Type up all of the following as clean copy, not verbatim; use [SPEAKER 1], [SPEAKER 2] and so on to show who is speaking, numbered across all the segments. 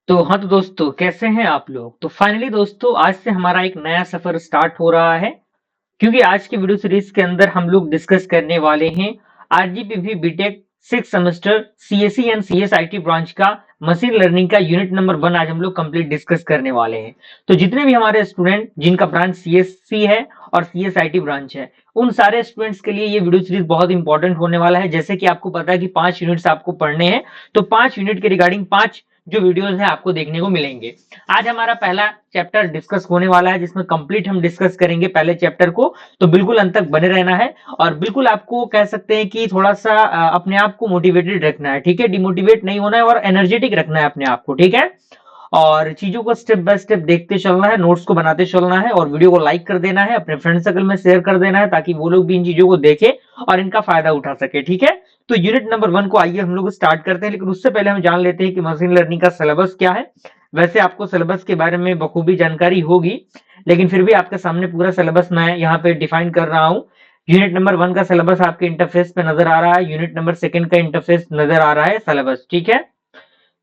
[SPEAKER 1] तो दोस्तों, कैसे हैं आप लोग। तो फाइनली दोस्तों, आज से हमारा एक नया सफर स्टार्ट हो रहा है। क्योंकि आज की वीडियो सीरीज के अंदर हम लोग डिस्कस करने वाले हैं RGPV BTech 6 semester CSC and CSIT branch का मशीन लर्निंग का यूनिट नंबर 1 आज हम लोग कंप्लीट डिस्कस करने वाले हैं। तो जितने भी हमारे स्टूडेंट जिनका ब्रांच सीएससी है और सीएसआईटी ब्रांच है, उन सारे स्टूडेंट्स के लिए ये वीडियो सीरीज बहुत इंपॉर्टेंट होने वाला है। जैसे कि आपको पता है कि 5 यूनिट्स आपको पढ़ने हैं, तो 5 यूनिट के रिगार्डिंग 5 जो वीडियोस है आपको देखने को मिलेंगे। आज हमारा पहला चैप्टर डिस्कस होने वाला है, जिसमें कंप्लीट हम डिस्कस करेंगे पहले चैप्टर को। तो बिल्कुल अंत तक बने रहना है और बिल्कुल आपको कह सकते हैं कि थोड़ा सा अपने आप को मोटिवेटेड रखना है, ठीक है। डिमोटिवेट नहीं होना है और एनर्जेटिक रखना है अपने आप को, ठीक है। और चीजों को स्टेप बाय स्टेप देखते चलना है, नोट्स को बनाते चलना है और वीडियो को लाइक कर देना है, अपने फ्रेंड सर्कल में शेयर कर देना है ताकि वो लोग भी इन चीजों को देखें और इनका फायदा उठा सके, ठीक है। तो यूनिट नंबर 1 को आइए हम लोग स्टार्ट करते हैं, लेकिन उससे पहले हम जान लेते हैं कि मशीन लर्निंग का सिलेबस क्या है। वैसे आपको सिलेबस के बारे में बखूबी जानकारी होगी, लेकिन फिर भी आपके सामने पूरा सिलेबस मैं यहाँ पे डिफाइन कर रहा हूँ। यूनिट नंबर 1 का सिलेबस आपके इंटरफेस पे नजर आ रहा है, यूनिट नंबर 2 का इंटरफेस नजर आ रहा है सिलेबस, ठीक है।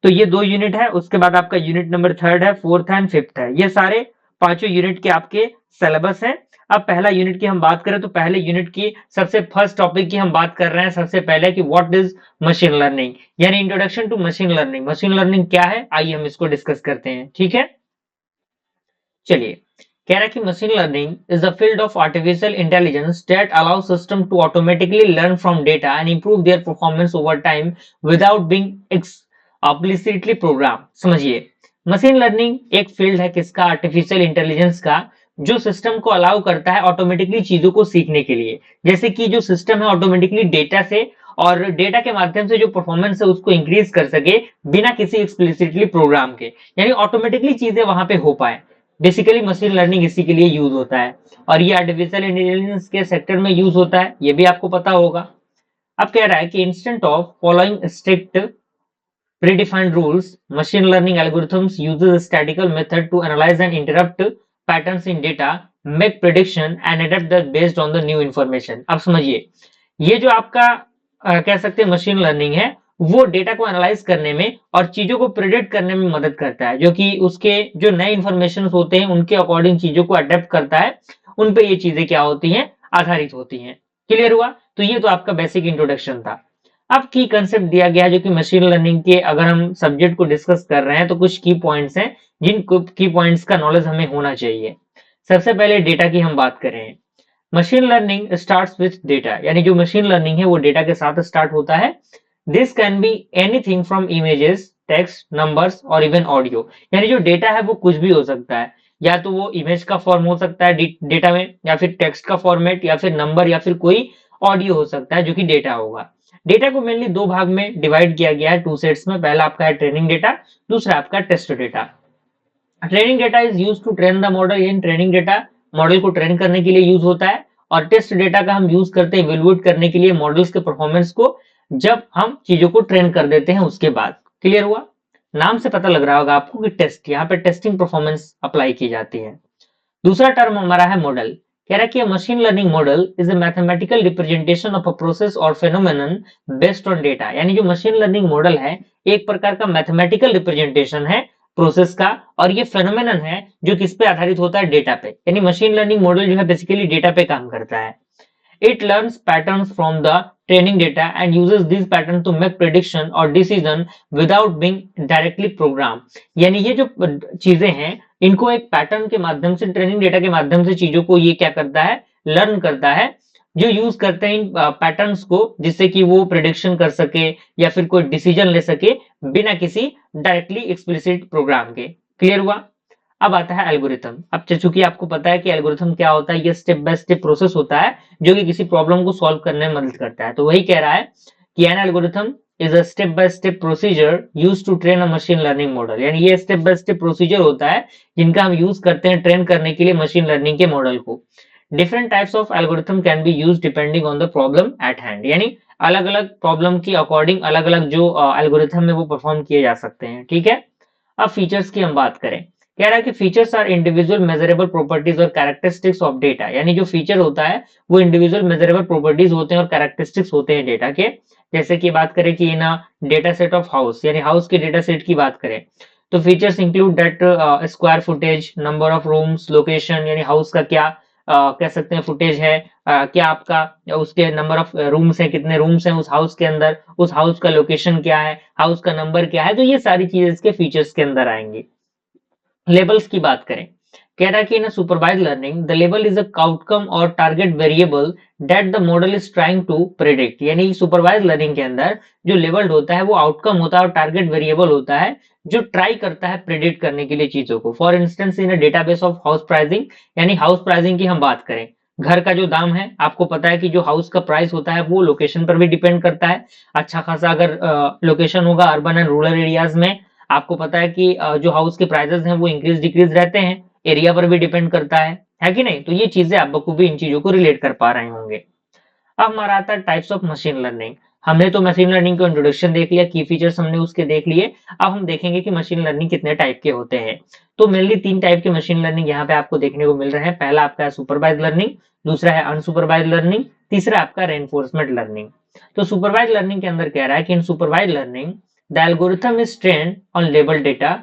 [SPEAKER 1] तो ये 2 यूनिट है, उसके बाद आपका यूनिट नंबर 3 है, 4th एंड 5th है। ये सारे पांचों यूनिट के आपके सिलेबस हैं। अब पहला यूनिट की हम बात करें तो पहले यूनिट की सबसे फर्स्ट टॉपिक की हम बात कर रहे हैं सबसे पहले कि व्हाट इज मशीन लर्निंग, यानी introduction to machine learning. Machine learning क्या है, आइए हम इसको डिस्कस करते हैं, ठीक है। चलिए, कह रहा है कि machine learning is the field of artificial intelligence that allow system to automatically learn from data and improve their performance over time without being explicitly program. समझिए, मशीन लर्निंग एक फील्ड है किसका, आर्टिफिशियल इंटेलिजेंस का, जो system को allow करता है automatically चीजों को सीखने के लिए। जैसे कि जो सिस्टम है ऑटोमेटिकली डेटा से और डेटा के माध्यम से जो परफॉर्मेंस है उसको इंक्रीज कर सके बिना किसी एक्सप्लिसिटली प्रोग्राम के, यानी ऑटोमेटिकली चीजें वहां पे हो पाए। बेसिकली मशीन लर्निंग इसी के लिए यूज होता है और ये आर्टिफिशियल इंटेलिजेंस के सेक्टर में यूज होता है, ये भी आपको पता होगा। अब कह रहा है कि instant of following strict predefined rules, machine learning algorithms uses a statistical method to analyze and interrupt patterns in data, make prediction and adapt that based on the new information। अब समझिए, ये जो आपका कह सकते हैं मशीन लर्निंग है, वो डेटा को एनालाइज करने में और चीजों को प्रिडिक्ट करने में मदद करता है, जो कि उसके जो नए इंफॉर्मेशन होते हैं उनके अकॉर्डिंग चीजों को अडेप्ट करता है। उन पे ये चीजें क्या होती हैं, आधारित होती हैं। क्लियर हुआ। तो ये तो आपका बेसिक इंट्रोडक्शन था। अब की कंसेप्ट दिया गया है जो कि मशीन लर्निंग के, अगर हम सब्जेक्ट को डिस्कस कर रहे हैं तो कुछ की पॉइंट्स हैं जिन की पॉइंट्स का नॉलेज हमें होना चाहिए। सबसे पहले डेटा की हम बात करें। Machine learning starts with data, यानी जो मशीन लर्निंग है वो डेटा के साथ स्टार्ट होता है। This can be anything from images, text, numbers और इवन ऑडियो। यानी जो डेटा है वो कुछ भी हो सकता है, या तो वो इमेज का फॉर्म हो सकता है डेटा में, या फिर टेक्स्ट का फॉर्मेट, या फिर नंबर, या फिर कोई ऑडियो हो सकता है जो कि डेटा होगा। डेटा को मेनली 2 भाग में डिवाइड किया गया है, 2 सेट्स में। पहला आपका है ट्रेनिंग डेटा, दूसरा आपका test data. Training data is use to train the model, यानी ट्रेनिंग डेटा मॉडल को ट्रेन करने के लिए यूज होता है। और टेस्ट डेटा का हम यूज करते हैं इवेल्युएट करने के लिए मॉडल्स के परफॉर्मेंस को, जब हम चीजों को ट्रेन कर देते हैं उसके बाद। क्लियर हुआ। नाम से पता लग रहा होगा आपको कि टेस्ट, यहाँ पे टेस्टिंग परफॉर्मेंस अप्लाई की जाती है। दूसरा टर्म हमारा है मॉडल। कह रहा है कि machine learning model is a mathematical representation of a process और फेनोमेनन बेस्ड ऑन डेटा। यानी जो मशीन लर्निंग मॉडल है एक प्रकार का मैथमेटिकल रिप्रेजेंटेशन है प्रोसेस का, और ये फेनोमेनन है जो किस पे आधारित होता है, डेटा पे। यानी मशीन लर्निंग मॉडल जो है बेसिकली डेटा पे काम करता है। It learns patterns from the training data and uses these patterns to make prediction or decision without being directly programmed। यानी ये जो चीजें हैं इनको एक पैटर्न के माध्यम से, ट्रेनिंग डेटा के माध्यम से चीजों को ये क्या करता है, लर्न करता है, जो यूज करते हैं इन पैटर्न्स को, जिससे कि वो प्रिडिक्शन कर सके या फिर कोई डिसीजन ले सके बिना किसी डायरेक्टली एक्सप्लिसिट प्रोग्राम के। क्लियर हुआ। अब आता है एल्गोरिथम। अब चूंकि आपको पता है कि एल्गोरिथम क्या होता है, ये स्टेप बाय स्टेप प्रोसेस होता है जो कि किसी प्रॉब्लम को सॉल्व करने में मदद करता है। तो वही कह रहा है कि an algorithm is a step by step procedure use to train a machine learning model. यानी ये स्टेप बाय स्टेप प्रोसीजर होता है जिनका हम यूज करते हैं ट्रेन करने के लिए मशीन लर्निंग के मॉडल को। Different types of algorithm can be use depending on the problem at hand. यानी अलग अलग प्रॉब्लम की अकॉर्डिंग अलग अलग जो एल्गोरिथम है वो परफॉर्म किए जा सकते हैं, ठीक है। अब फीचर्स की हम बात करें। कह रहा है कि features are individual measurable properties और कैरेक्टरिस्टिक्स ऑफ डेटा। यानी जो फीचर होता है वो इंडिविजुअल मेजरेबल प्रॉपर्टीज होते हैं और कैरेक्टरिस्टिक्स होते हैं डेटा के। जैसे कि बात करें कि इन डेटा सेट ऑफ हाउस, यानी हाउस के डेटा सेट की बात करें तो features include that square footage, number of rooms, location यानी हाउस का क्या कह सकते हैं फुटेज है, क्या आपका उसके नंबर ऑफ रूम्स है, कितने रूम्स हैं उस हाउस के अंदर, उस हाउस का लोकेशन क्या है, हाउस का नंबर क्या है, तो ये सारी चीजें इसके फीचर्स के अंदर आएंगी। लेबल्स की बात करें, कह रहा है कि in supervise learning the label is a outcome और target variable that the model is trying to predict, यानी सुपरवाइज लर्निंग के अंदर जो लेबल्ड होता है वो आउटकम होता है और टारगेट वेरिएबल होता है जो ट्राई करता है प्रेडिक्ट करने के लिए चीजों को। For instance in a database of house pricing, यानी हाउस प्राइसिंग की हम बात करें, घर का जो दाम है आपको पता है कि जो हाउस का प्राइस होता है वो लोकेशन पर भी डिपेंड करता है। अच्छा खासा अगर लोकेशन होगा अर्बन एंड रूरल एरियाज में, आपको पता है कि जो हाउस के प्राइसेस हैं वो इंक्रीज डिक्रीज रहते हैं, एरिया पर भी डिपेंड करता है कि नहीं? तो ये चीजें आप बखूबी इन चीजों को रिलेट कर पा रहे होंगे। अब हमारा आता है टाइप्स ऑफ मशीन लर्निंग। हमने तो मशीन लर्निंग का इंट्रोडक्शन देख लिया, की फीचर्स हमने उसके देख लिए। अब हम देखेंगे कि मशीन लर्निंग कितने टाइप के होते हैं। तो मेनली 3 टाइप के मशीन लर्निंग यहाँ पे आपको देखने को मिल रहे हैं। पहला आपका है सुपरवाइज लर्निंग, दूसरा है अनसुपरवाइज लर्निंग, तीसरा आपका रेनफोर्समेंट लर्निंग। तो सुपरवाइज लर्निंग के अंदर कह रहा है कि in supervise learning the algorithm is trained on label data,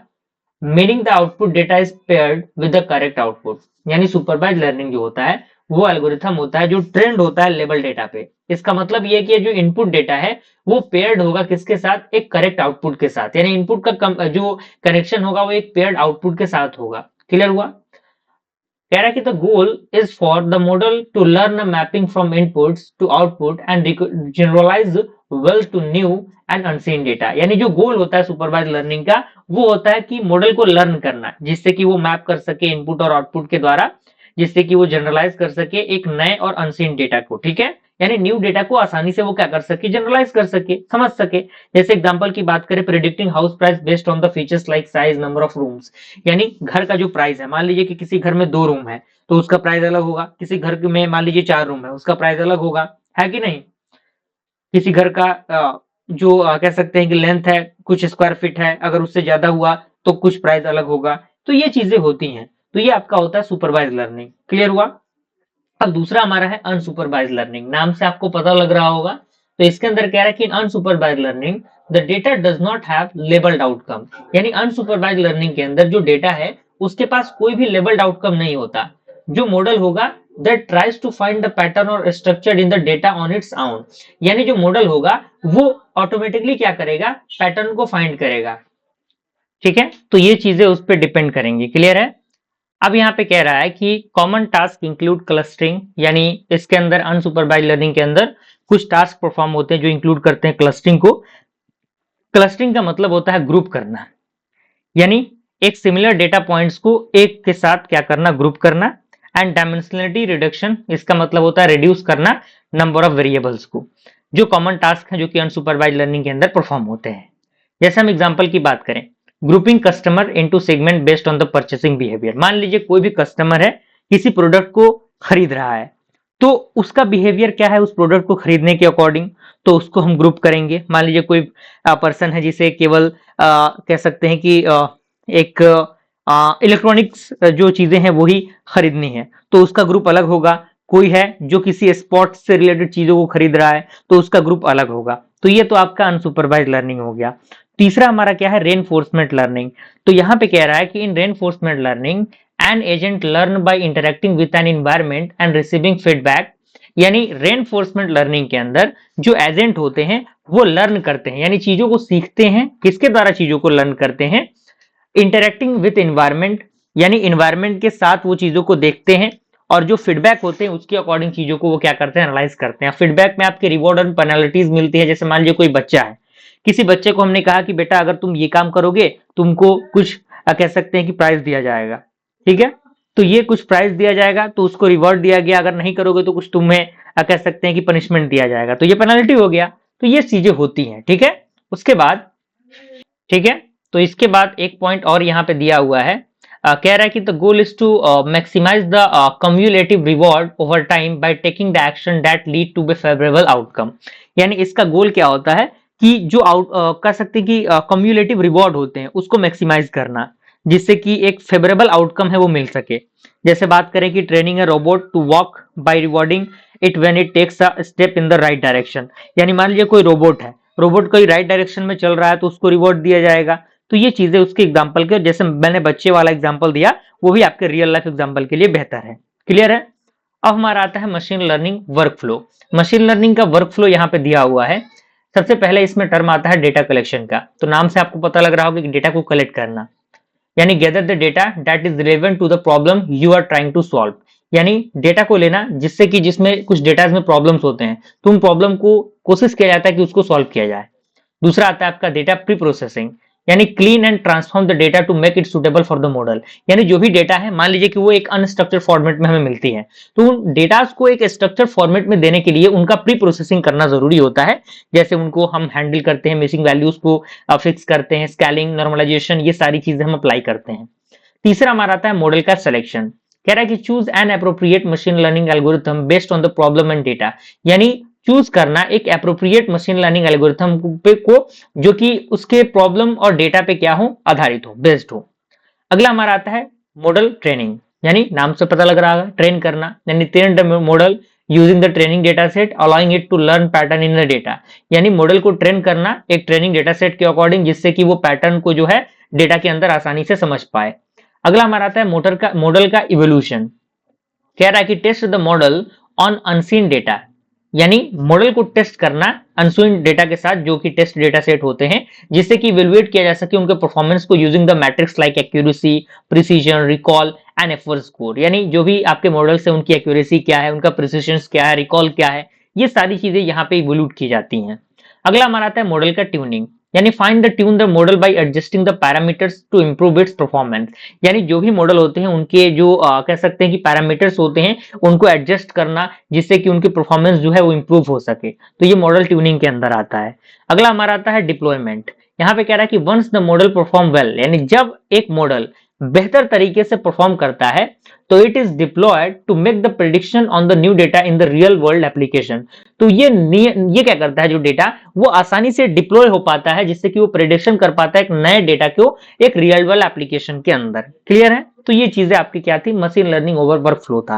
[SPEAKER 1] meaning the output data is paired with the correct output. यानी सुपरवाइज लर्निंग जो होता है वो एल्गोरिथम होता है जो ट्रेंड होता है लेबल डेटा पे। इसका मतलब ये है कि जो इनपुट डेटा है वो पेयर्ड होगा किसके साथ? एक करेक्ट आउटपुट के साथ, यानी इनपुट का जो कनेक्शन होगा वो एक पेयर्ड आउटपुट के साथ होगा। क्लियर हुआ? कह रहा है कि the goal is for the model to learn mapping from inputs to output and generalize well to new and unseen data. यानी जो गोल होता है सुपरवाइज लर्निंग का वो होता है कि मॉडल को लर्न करना, जिससे कि वो मैप कर सके इनपुट और आउटपुट के द्वारा, जिससे कि वो जनरलाइज कर सके एक नए और अनसीन डेटा को। ठीक है, यानी न्यू डेटा को आसानी से वो क्या कर सके? जनरलाइज कर सके, समझ सके। जैसे एग्जांपल की बात करें, predicting house price based on the features like size, number of rooms. यानी घर का जो प्राइस है, मान लीजिए कि किसी घर में 2 रूम है तो उसका प्राइस अलग होगा, किसी घर में मान लीजिए 4 रूम है उसका प्राइस अलग होगा, है कि नहीं? किसी घर का जो कह सकते हैं कि लेंथ है कुछ स्क्वायर फीट है, अगर उससे ज्यादा हुआ तो कुछ प्राइस अलग होगा। तो ये चीजें होती हैं। तो ये आपका होता है सुपरवाइज लर्निंग। क्लियर हुआ? अब दूसरा हमारा है अनसुपरवाइज लर्निंग। नाम से आपको पता लग रहा होगा। तो इसके अंदर कह रहा है कि unsupervise learning the data does not have labelled outcome. यानी अनसुपरवाइज लर्निंग के अंदर जो डेटा है उसके पास कोई भी लेबल्ड आउटकम नहीं होता। जो मॉडल होगा that tries to find the pattern or structure in the data on its own। यानी जो मॉडल होगा वो ऑटोमेटिकली क्या करेगा? पैटर्न को फाइंड करेगा। ठीक है, तो ये चीजें उस पर डिपेंड करेंगी। क्लियर है? अब यहाँ पे कह रहा है कि कॉमन टास्क इंक्लूड क्लस्टरिंग, यानी इसके अंदर अनसुपरवाइज लर्निंग के अंदर कुछ टास्क परफॉर्म होते हैं जो इंक्लूड करते हैं क्लस्टरिंग को। क्लस्टरिंग का मतलब होता है ग्रुप करना, यानी एक सिमिलर डेटा पॉइंट्स को एक के साथ क्या करना? ग्रुप करना। एंड डायमेंशनलिटी रिडक्शन, इसका मतलब होता है रिड्यूस करना नंबर ऑफ वेरिएबल्स को। जो कॉमन टास्क है जो कि अनसुपरवाइज लर्निंग के अंदर परफॉर्म होते हैं। जैसे हम एग्जांपल की बात करें, grouping customer into segment based on the purchasing behaviour. मान लीजिए कोई भी कस्टमर है किसी प्रोडक्ट को खरीद रहा है, तो उसका बिहेवियर क्या है उस प्रोडक्ट को खरीदने के अकॉर्डिंग, तो उसको हम ग्रुप करेंगे। मान लीजिए कोई पर्सन है जिसे केवल कह सकते हैं कि एक इलेक्ट्रॉनिक्स जो चीजें हैं वही खरीदनी है तो उसका ग्रुप अलग होगा। कोई है जो किसी स्पोर्ट्स से रिलेटेड चीजों को खरीद रहा है तो उसका ग्रुप अलग होगा। तो ये तो आपका अनसुपरवाइज लर्निंग हो गया। तीसरा हमारा क्या है? Reinforcement learning. तो यहाँ पे कह रहा है कि in reinforcement learning an agent learn by interacting with an environment and receiving feedback. यानी रेनफोर्समेंट लर्निंग के अंदर जो एजेंट होते हैं वो लर्न करते हैं, यानी चीजों को सीखते हैं। किसके द्वारा चीजों को लर्न करते हैं? इंटरेक्टिंग विद एनवायरमेंट, यानी एनवायरमेंट के साथ वो चीजों को देखते हैं और जो फीडबैक होते हैं उसके अकॉर्डिंग चीजों को वो क्या करते हैं? एनालाइज करते हैं। फीडबैक में आपके रिवॉर्ड और पेनल्टीज मिलती है। जैसे मान लीजिए कोई बच्चा है, किसी बच्चे को हमने कहा कि बेटा अगर तुम ये काम करोगे तुमको कुछ कह सकते हैं कि प्राइज दिया जाएगा। ठीक है, तो ये कुछ प्राइज दिया जाएगा तो उसको रिवॉर्ड दिया गया, अगर नहीं करोगे तो कुछ तुम्हें कह सकते हैं कि पनिशमेंट दिया जाएगा, तो ये पेनल्टी हो गया। तो ये चीजें होती हैं। ठीक है, उसके बाद ठीक है, तो इसके बाद एक पॉइंट और यहाँ पे दिया हुआ है। कह रहा है कि the goal is to maximize the cumulative reward over time by taking the action that lead to be favourable outcome. यानी इसका गोल क्या होता है कि जो कह सकते हैं कि कम्युलेटिव रिवॉर्ड होते हैं उसको मैक्सिमाइज करना, जिससे कि एक फेवरेबल आउटकम है वो मिल सके। जैसे बात करें कि training a robot to walk by rewarding it when it takes a step in the right direction. यानी मान लीजिए कोई रोबोट है, रोबोट कोई राइट डायरेक्शन में चल रहा है तो उसको रिवॉर्ड दिया जाएगा। तो ये चीजें उसके एग्जाम्पल के, जैसे मैंने बच्चे वाला एग्जाम्पल दिया, वो भी आपके रियल लाइफ एग्जाम्पल के लिए बेहतर है। क्लियर है? अब हमारा आता है machine learning work flow. Machine learning का वर्क फ्लो यहाँ पे दिया हुआ है। सबसे पहले इसमें टर्म आता है डेटा कलेक्शन का। तो नाम से आपको पता लग रहा होगा कि डेटा को कलेक्ट करना, यानी gather the data that is relevant to the problem you are trying to solve. यानी डेटा को लेना जिससे कि जिसमें कुछ डेटा में प्रॉब्लम्स होते हैं, तो उन प्रॉब्लम को कोशिश किया जाता है कि उसको सॉल्व किया जाए। दूसरा आता है आपका डेटा प्री प्रोसेसिंग, यानी clean and transform the data to make it suitable for the model. यानी जो भी डेटा है, मान लीजिए कि वो एक अनस्ट्रक्चर्ड फॉर्मेट में हमें मिलती है, तो उन डेटास को एक स्ट्रक्चर्ड फॉर्मेट में देने के लिए उनका प्री प्रोसेसिंग करना जरूरी होता है। जैसे उनको हम हैंडल करते हैं, मिसिंग वैल्यूज को फिक्स करते हैं, स्केलिंग, नॉर्मलाइजेशन, ये सारी चीजें हम अप्लाई करते हैं। तीसरा हमारा आता है मॉडल का सिलेक्शन। कह रहा है कि choose an appropriate machine learning algorithm based on the problem and data. यानी चूज करना एक एप्रोप्रिएट मशीन लर्निंग एल्गोरिथम पे को जो कि उसके प्रॉब्लम और डेटा पे क्या हो, आधारित हो, बेस्ड हो। अगला हमारा आता है मॉडल ट्रेनिंग, यानी नाम से पता लग रहा है ट्रेन करना, यानी train the model using the training data set allowing it to learn pattern in the data. यानी मॉडल को ट्रेन करना एक ट्रेनिंग डेटा सेट के अकॉर्डिंग, जिससे कि वो पैटर्न को जो है डेटा के अंदर आसानी से समझ पाए। अगला हमारा आता है मॉडल का इवोल्यूशन। कह रहा है कि test the model on unseen data, यानी मॉडल को टेस्ट करना अनसीन डेटा के साथ, जो कि टेस्ट डेटा सेट होते हैं, जिससे कि इवेलुएट किया जा सके उनके परफॉर्मेंस को using the matrix like accuracy, precision, recall and effort score. यानी जो भी आपके मॉडल से उनकी एक्यूरेसी क्या है, उनका प्रिसीजन क्या है, रिकॉल क्या है, ये सारी चीजें यहाँ पे इवोल्यूट की जाती हैं। अगला हमारा आता है मॉडल का ट्यूनिंग, यानी find the tune the model by adjusting the parameters to improve its performance. यानी जो भी मॉडल होते हैं उनके जो कह सकते हैं कि पैरामीटर्स होते हैं, उनको एडजस्ट करना जिससे कि उनकी परफॉर्मेंस जो है वो इंप्रूव हो सके, तो ये मॉडल ट्यूनिंग के अंदर आता है। अगला हमारा आता है डिप्लॉयमेंट। यहाँ पे कह रहा है कि once the model perform well, यानी जब एक मॉडल बेहतर तरीके से परफॉर्म करता है, तो it is deployed to make the prediction on the new data in the real world application. तो ये क्या करता है, जो डेटा वो आसानी से डिप्लॉय हो पाता है, जिससे कि वो प्रेडिक्शन कर पाता है एक नए डेटा को एक रियल वर्ल्ड एप्लीकेशन के अंदर। क्लियर है? तो ये चीजें आपकी क्या थी, machine learning over work flow था।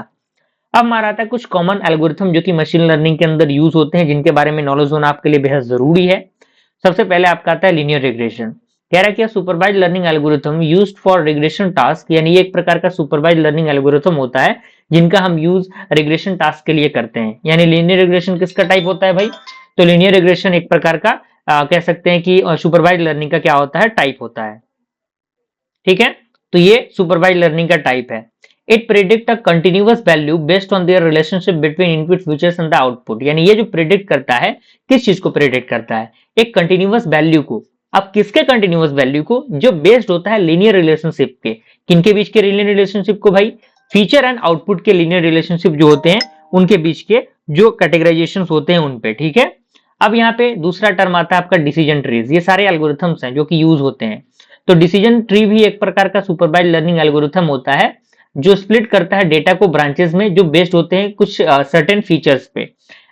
[SPEAKER 1] अब हमारा आता है कुछ कॉमन एल्गोरिथम जो कि मशीन लर्निंग के अंदर यूज होते हैं, जिनके बारे में नॉलेज होना आपके लिए बेहद जरूरी है। सबसे पहले आपका आता है लीनियर रिग्रेशन। कह रहा है कि supervise learning algorithm used for regression task, यानी ये एक प्रकार का सुपरवाइज लर्निंग एल्गोरिथम होता है जिनका हम यूज रिग्रेशन टास्क के लिए करते हैं। यानी लीनियर रिग्रेशन किसका टाइप होता है भाई? तो लीनियर रिग्रेशन एक प्रकार का कह सकते हैं कि सुपरवाइज लर्निंग का क्या होता है, टाइप होता है। ठीक है, तो ये सुपरवाइज लर्निंग का टाइप है। It predict a continuous value based on their relationship between input features and the output. यानी ये जो प्रिडिक्ट करता है, किस चीज को प्रिडिक्ट करता है? एक कंटिन्यूअस वैल्यू को। अब किसके कंटिन्यूअस वैल्यू को? जो बेस्ड होता है लीनियर रिलेशनशिप के। किनके बीच के लीनियर रिलेशनशिप को भाई? फीचर एंड आउटपुट के लीनियर रिलेशनशिप जो होते हैं उनके बीच के जो कैटेगराइजेशन होते हैं उन पे। ठीक है, अब यहाँ पे दूसरा टर्म आता है आपका डिसीजन ट्रीज। ये सारे एल्गोरिथम्स हैं जो कि यूज होते हैं। तो डिसीजन ट्री भी एक प्रकार का सुपरवाइज लर्निंग एल्गोरिथम होता है जो स्प्लिट करता है डेटा को ब्रांचेस में जो बेस्ड होते हैं कुछ सर्टेन फीचर्स पे।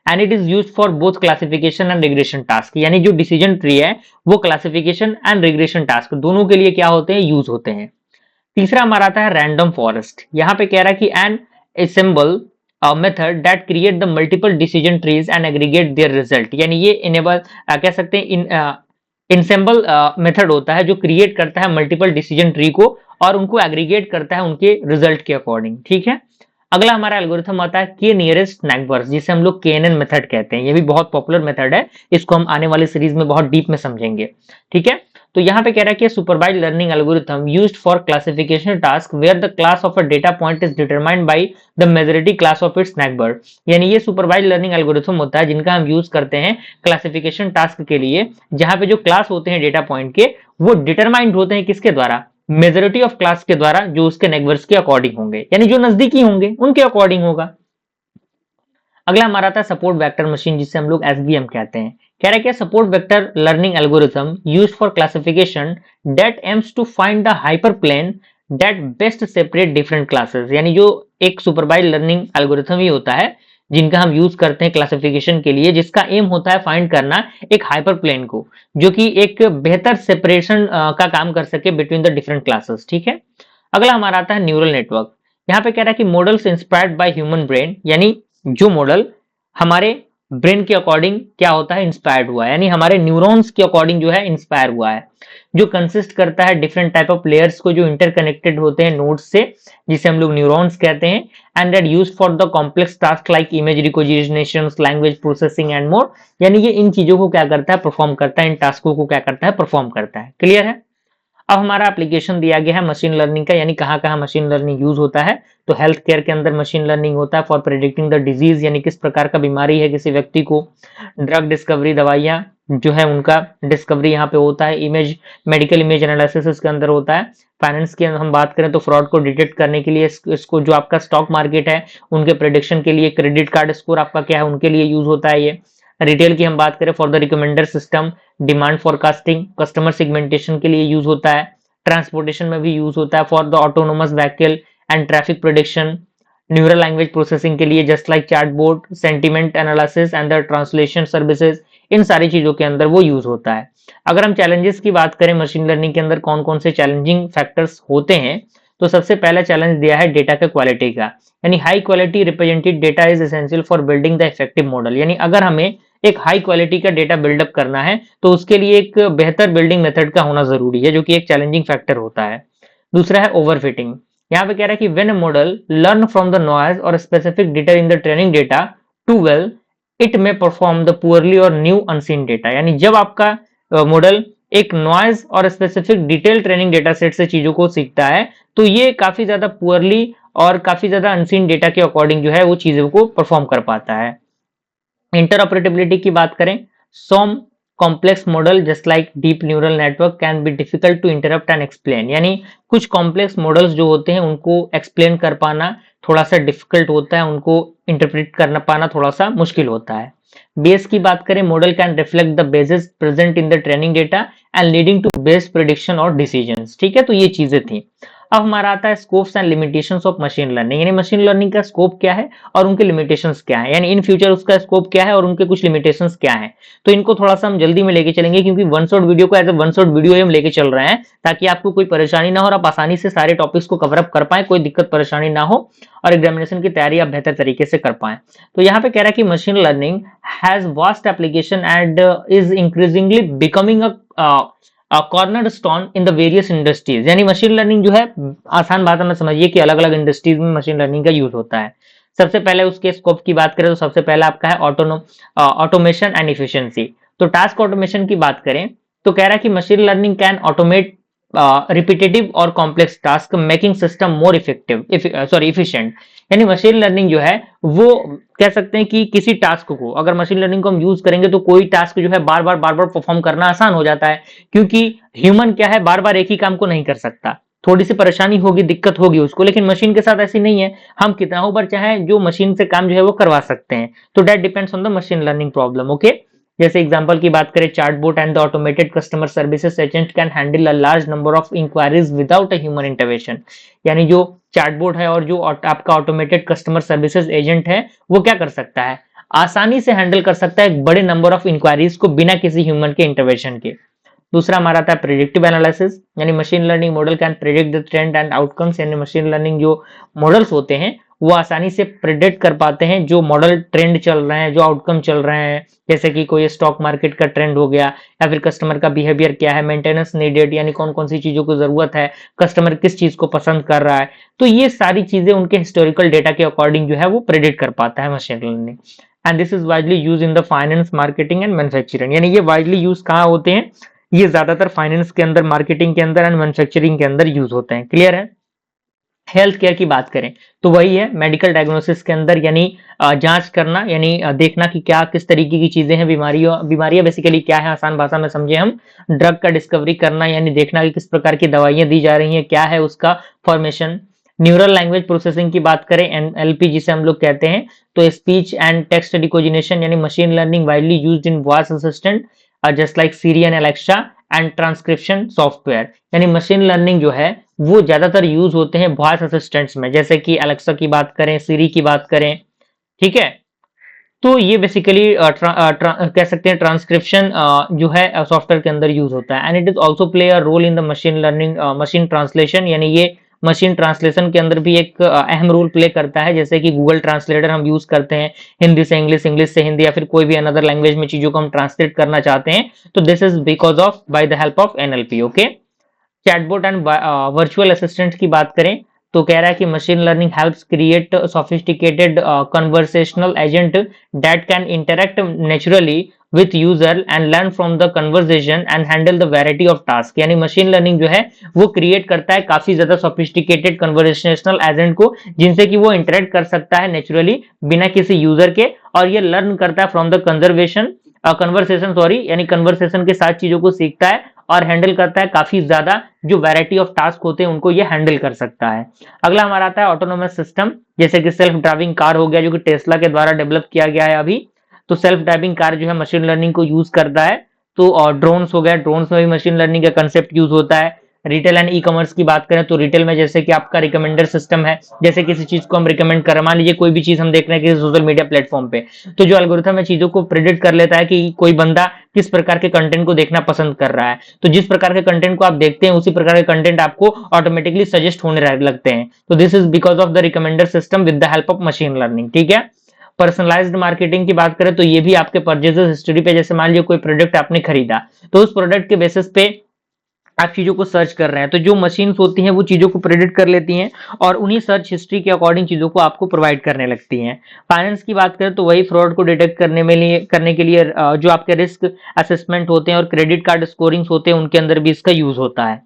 [SPEAKER 1] And it is used for both classification and regression task. यानी जो डिसीजन ट्री है वो क्लासिफिकेशन एंड रिग्रेशन टास्क दोनों के लिए क्या होते हैं, यूज होते हैं। तीसरा हमारा आता है रैंडम फॉरेस्ट। यहाँ पे कह रहा है कि an ensemble method that create the multiple decision trees and aggregate their result. यानी ये इनेबल कह सकते हैं इंसेंबल मेथड होता है जो क्रिएट करता है मल्टीपल डिसीजन ट्री को और उनको एग्रीगेट करता है उनके रिजल्ट के अकॉर्डिंग। ठीक है, अगला हमारा एल्गोरिथम आता है के नियरेस्ट नेबर्स, जिसे हम लोग केएनएन मेथड कहते हैं। ये भी बहुत पॉपुलर मेथड है, इसको हम आने वाली सीरीज में बहुत डीप में समझेंगे। ठीक है, तो यहाँ पे कह रहा है कि supervise learning algorithm used for classification task where the class of a data point is determined by the majority class of its neighbour. यानी ये सुपरवाइज लर्निंग एल्गोरिथम होता है जिनका हम यूज करते हैं क्लासिफिकेशन टास्क के लिए, जहां पे जो क्लास होते हैं डेटा पॉइंट के वो डिटरमाइंड होते हैं किसके द्वारा? मेजॉरिटी ऑफ क्लास के द्वारा, जो उसके नेबर्स के अकॉर्डिंग होंगे, यानी जो नजदीकी होंगे उनके अकॉर्डिंग होगा। अगला हमारा था सपोर्ट वेक्टर मशीन, जिसे हम लोग एसवीएम कहते हैं। कह रहा है कि support vector learning algorithm used for classification that aims to find the hyperplane that best separate different classes. यानी जो एक सुपरवाइज लर्निंग एल्गोरिथम ही होता है जिनका हम यूज करते हैं क्लासिफिकेशन के लिए, जिसका एम होता है फाइंड करना एक हाइपरप्लेन को जो कि एक बेहतर सेपरेशन का काम कर सके बिटवीन द डिफरेंट क्लासेस। ठीक है, अगला हमारा आता है न्यूरल नेटवर्क। यहाँ पे कह रहा है कि models inspired by human brain, यानी जो मॉडल हमारे ब्रेन के अकॉर्डिंग क्या होता है, इंस्पायर्ड हुआ है, यानी हमारे न्यूरॉन्स के अकॉर्डिंग जो है इंस्पायर हुआ है, जो कंसिस्ट करता है डिफरेंट टाइप ऑफ लेयर्स को जो इंटरकनेक्टेड होते हैं नोड्स से, जिसे हम लोग न्यूरॉन्स कहते हैं, and that use for the complex task like image recognition, language processing and more. यानी ये इन चीजों को क्या करता है, परफॉर्म करता है, इन टास्कों को क्या करता है, परफॉर्म करता है। क्लियर है। अब हमारा एप्लीकेशन दिया गया है मशीन लर्निंग का, यानी कहाँ कहाँ मशीन लर्निंग यूज होता है। तो हेल्थ केयर के अंदर मशीन लर्निंग होता है फॉर प्रेडिक्टिंग द डिजीज, यानी किस प्रकार का बीमारी है किसी व्यक्ति को। ड्रग डिस्कवरी, दवाइयाँ जो है उनका डिस्कवरी यहाँ पे होता है। इमेज, मेडिकल इमेज एनालिसिस इसके अंदर होता है। फाइनेंस की हम बात करें तो फ्रॉड को डिटेक्ट करने के लिए इसको जो आपका स्टॉक मार्केट है उनके प्रेडिक्शन के लिए, क्रेडिट कार्ड स्कोर आपका क्या है उनके लिए यूज होता है ये। रिटेल की हम बात करें for the recommender system, demand forecasting, customer segmentation के लिए यूज होता है। ट्रांसपोर्टेशन में भी यूज होता है for the autonomous vehicle and traffic prediction. Neural language processing के लिए just like chatbot, sentiment analysis and the translation services, इन सारी चीजों के अंदर वो यूज होता है। अगर हम चैलेंजेस की बात करें मशीन लर्निंग के अंदर कौन कौन से चैलेंजिंग फैक्टर्स होते हैं, तो सबसे पहला चैलेंज दिया है डेटा के क्वालिटी का, यानी high quality represented data is essential for building the effective model. यानी अगर हमें एक हाई क्वालिटी का डेटा बिल्डअप करना है तो उसके लिए एक बेहतर बिल्डिंग मेथड का होना जरूरी है, जो कि एक चैलेंजिंग फैक्टर होता है। दूसरा है ओवरफिटिंग। यहाँ पे कह रहा है कि when a model learn from the noise और specific data in the training data too well, it में परफॉर्म द पुअरली और न्यू अनसीन डेटा। यानी जब आपका मॉडल एक नॉइज और specific detail training data set से चीजों को सीखता है तो ये काफी ज्यादा पुअरली और काफी ज्यादा अनसीन डेटा के अकॉर्डिंग जो है वो चीजों को परफॉर्म कर पाता है। इंटरऑपरेटिबिलिटी की बात करें, some complex model just like deep neural network can be difficult to interpret and explain. यानी कुछ कॉम्प्लेक्स मॉडल्स जो होते हैं उनको एक्सप्लेन कर पाना थोड़ा सा डिफिकल्ट होता है, उनको इंटरप्रेट करना पाना थोड़ा सा मुश्किल होता है। बेस की बात करें, model can reflect the biases present in the training data and leading to biased prediction और डिसीजंस। ठीक है, तो ये चीजें थी। अब हमारा आता है scopes and limitations of machine learning, यानी मशीन लर्निंग का स्कोप क्या है और उनके लिमिटेशंस क्या है, यानी इन फ्यूचर उसका स्कोप क्या है और उनके कुछ लिमिटेशंस क्या है। तो इनको थोड़ा सा हम जल्दी में लेके चलेंगे, क्योंकि वन शॉट वीडियो को as a one shot video हम लेके चल रहे हैं, ताकि आपको कोई परेशानी ना हो और आप आसानी से सारे टॉपिक्स को कवर अप कर पाए, कोई दिक्कत परेशानी ना हो और एग्जामिनेशन की तैयारी आप बेहतर तरीके से कर पाए। तो यहाँ पे कह रहा है कि machine learning has vast application and is increasingly becoming corner stone in the various industries. यानी मशीन लर्निंग जो है, आसान भाषा में समझिए कि अलग अलग इंडस्ट्रीज में मशीन लर्निंग का यूज होता है। सबसे पहले उसके स्कोप की बात करें तो सबसे पहला आपका है ऑटोमेशन एंड इफिशिएंसी। तो टास्क ऑटोमेशन की बात करें तो कह रहा है कि machine learning can automate repetitive और complex task, making system more effective efficient. यानी मशीन लर्निंग जो है वो कह सकते हैं कि किसी टास्क को, अगर मशीन लर्निंग को हम यूज करेंगे तो कोई टास्क जो है बार बार परफॉर्म करना आसान हो जाता है, क्योंकि ह्यूमन क्या है बार बार एक ही काम को नहीं कर सकता, थोड़ी सी परेशानी होगी, दिक्कत होगी उसको, लेकिन मशीन के साथ ऐसी नहीं है, हम कितना बार चाहे जो मशीन से काम जो है वो करवा सकते हैं। तो that depends on the machine learning problem. Okay, जैसे एग्जांपल की बात करें, chatbot and the automated customer services agent can handle a large number of inquiries without a human intervention. यानी जो चैटबॉट है और जो आपका ऑटोमेटेड कस्टमर सर्विसेज एजेंट है वो क्या कर सकता है, आसानी से हैंडल कर सकता है एक बड़े नंबर ऑफ इंक्वायरीज को बिना किसी ह्यूमन के इंटरवेंशन के। दूसरा हमारा था प्रेडिक्टिव एनालिसिस, यानी machine learning model can predict the trend and outcomes. यानी मशीन लर्निंग जो मॉडल्स होते हैं वो आसानी से प्रेडिक्ट कर पाते हैं जो मॉडल ट्रेंड चल रहे हैं, जो आउटकम चल रहे हैं, जैसे कि कोई स्टॉक मार्केट का ट्रेंड हो गया, या फिर कस्टमर का बिहेवियर क्या है, मेंटेनेंस नीडेड, यानी कौन कौन सी चीजों को जरूरत है, कस्टमर किस चीज को पसंद कर रहा है। तो ये सारी चीजें उनके हिस्टोरिकल डेटा के अकॉर्डिंग जो है वो प्रेडिक्ट कर पाता है machine learning. And this is widely use in the finance, marketing and manufacturing. यानी ये वाइडली यूज कहाँ होते हैं, ये ज्यादातर फाइनेंस के अंदर, मार्केटिंग के अंदर एंड मैन्युफैक्चरिंग के अंदर यूज होते हैं। क्लियर है। हेल्थ केयर की बात करें तो वही है मेडिकल डायग्नोसिस के अंदर, यानी जांच करना, यानी देखना कि क्या किस तरीके की चीजें हैं, बीमारियां बेसिकली क्या है, आसान भाषा में समझे हम, ड्रग का डिस्कवरी करना, यानी देखना कि किस प्रकार की दवाइयां दी जा रही हैं, क्या है उसका फॉर्मेशन। न्यूरल लैंग्वेज प्रोसेसिंग की बात करें, एनएलपी जिसे हम लोग कहते हैं, तो स्पीच एंड टेक्स्ट रिकॉग्निशन, यानी machine learning widely used in voice assistant just like Siri and Alexa and transcription software. यानी मशीन लर्निंग जो है वो ज्यादातर यूज होते हैं वॉइस असिस्टेंट्स में, जैसे कि अलेक्सा की बात करें, सीरी की बात करें। ठीक है, तो ये बेसिकली कह सकते हैं ट्रांसक्रिप्शन जो है सॉफ्टवेयर के अंदर यूज होता है। And it is also play a role in the machine learning machine translation, यानी ये मशीन ट्रांसलेशन के अंदर भी एक अहम रोल प्ले करता है, जैसे कि गूगल ट्रांसलेटर हम यूज करते हैं हिंदी से इंग्लिश, इंग्लिश से हिंदी, या फिर कोई भी अनदर लैंग्वेज में चीजों को हम ट्रांसलेट करना चाहते हैं, तो this is because of by the help of NLP. Okay, chatbot and virtual assistant की बात करें तो कह रहा है कि machine learning helps create sophisticated conversational agent that can interact naturally with user and learn from the conversation and handle the variety of task. यानी machine learning जो है वो क्रिएट करता है काफी ज्यादा सोफिस्टिकेटेड कन्वर्सेशनल एजेंट को, जिनसे कि वो इंटरेक्ट कर सकता है नेचुरली बिना किसी यूजर के, और ये लर्न करता है फ्रॉम द कन्वर्सेशन सॉरी, यानी कन्वर्सेशन के साथ चीजों को सीखता है और हैंडल करता है काफी ज्यादा जो वैरायटी ऑफ टास्क होते हैं उनको ये हैंडल कर सकता है। अगला हमारा आता है ऑटोनोमस सिस्टम, जैसे कि सेल्फ ड्राइविंग कार हो गया जो कि टेस्ला के द्वारा डेवलप किया गया है अभी। तो सेल्फ ड्राइविंग कार जो है मशीन लर्निंग को यूज करता है। तो ड्रोन्स हो गया, ड्रोन्स में भी मशीन लर्निंग का कंसेप्ट यूज होता है। रिटेल एंड ई कॉमर्स की बात करें तो रिटेल में जैसे कि आपका रिकमेंडर सिस्टम है, जैसे किसी चीज को हम रिकमेंड कर, मान लीजिए कोई भी चीज हम देख रहे हैं किसी सोशल मीडिया प्लेटफॉर्म पे, तो जो एल्गोरिथम है चीजों को प्रिडिक्ट कर लेता है कि कोई बंदा किस प्रकार के कंटेंट को देखना पसंद कर रहा है, तो जिस प्रकार के कंटेंट को आप देखते हैं उसी प्रकार के कंटेंट आपको ऑटोमेटिकली सजेस्ट होने लगते हैं। तो this is because of the recommender system with the help of machine learning. ठीक है, पर्सनलाइज्ड मार्केटिंग की बात करें तो ये भी आपके परचेजेस हिस्ट्री पे, जैसे मान लीजिए कोई प्रोडक्ट आपने खरीदा तो उस प्रोडक्ट के बेसिस पे आप चीजों को सर्च कर रहे हैं, तो जो मशीन्स होती हैं वो चीजों को प्रेडिक्ट कर लेती हैं और उन्हीं सर्च हिस्ट्री के अकॉर्डिंग चीजों को आपको प्रोवाइड करने लगती हैं। फाइनेंस की बात करें तो वही फ्रॉड को डिटेक्ट करने के लिए जो आपके रिस्क असेसमेंट होते हैं और क्रेडिट कार्ड स्कोरिंग्स होते हैं उनके अंदर भी इसका यूज होता है।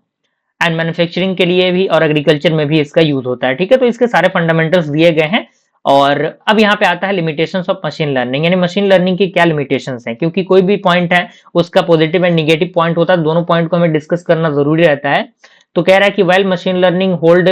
[SPEAKER 1] एंड मैन्युफैक्चरिंग के लिए भी और एग्रीकल्चर में भी इसका यूज होता है। ठीक है, तो इसके सारे फंडामेंटल्स दिए गए हैं। और अब यहाँ पे आता है लिमिटेशंस ऑफ मशीन लर्निंग, यानी मशीन लर्निंग की क्या लिमिटेशंस हैं, क्योंकि कोई भी पॉइंट है उसका पॉजिटिव एंड निगेटिव पॉइंट होता है, दोनों पॉइंट को हमें डिस्कस करना जरूरी रहता है। तो कह रहा है कि while machine learning hold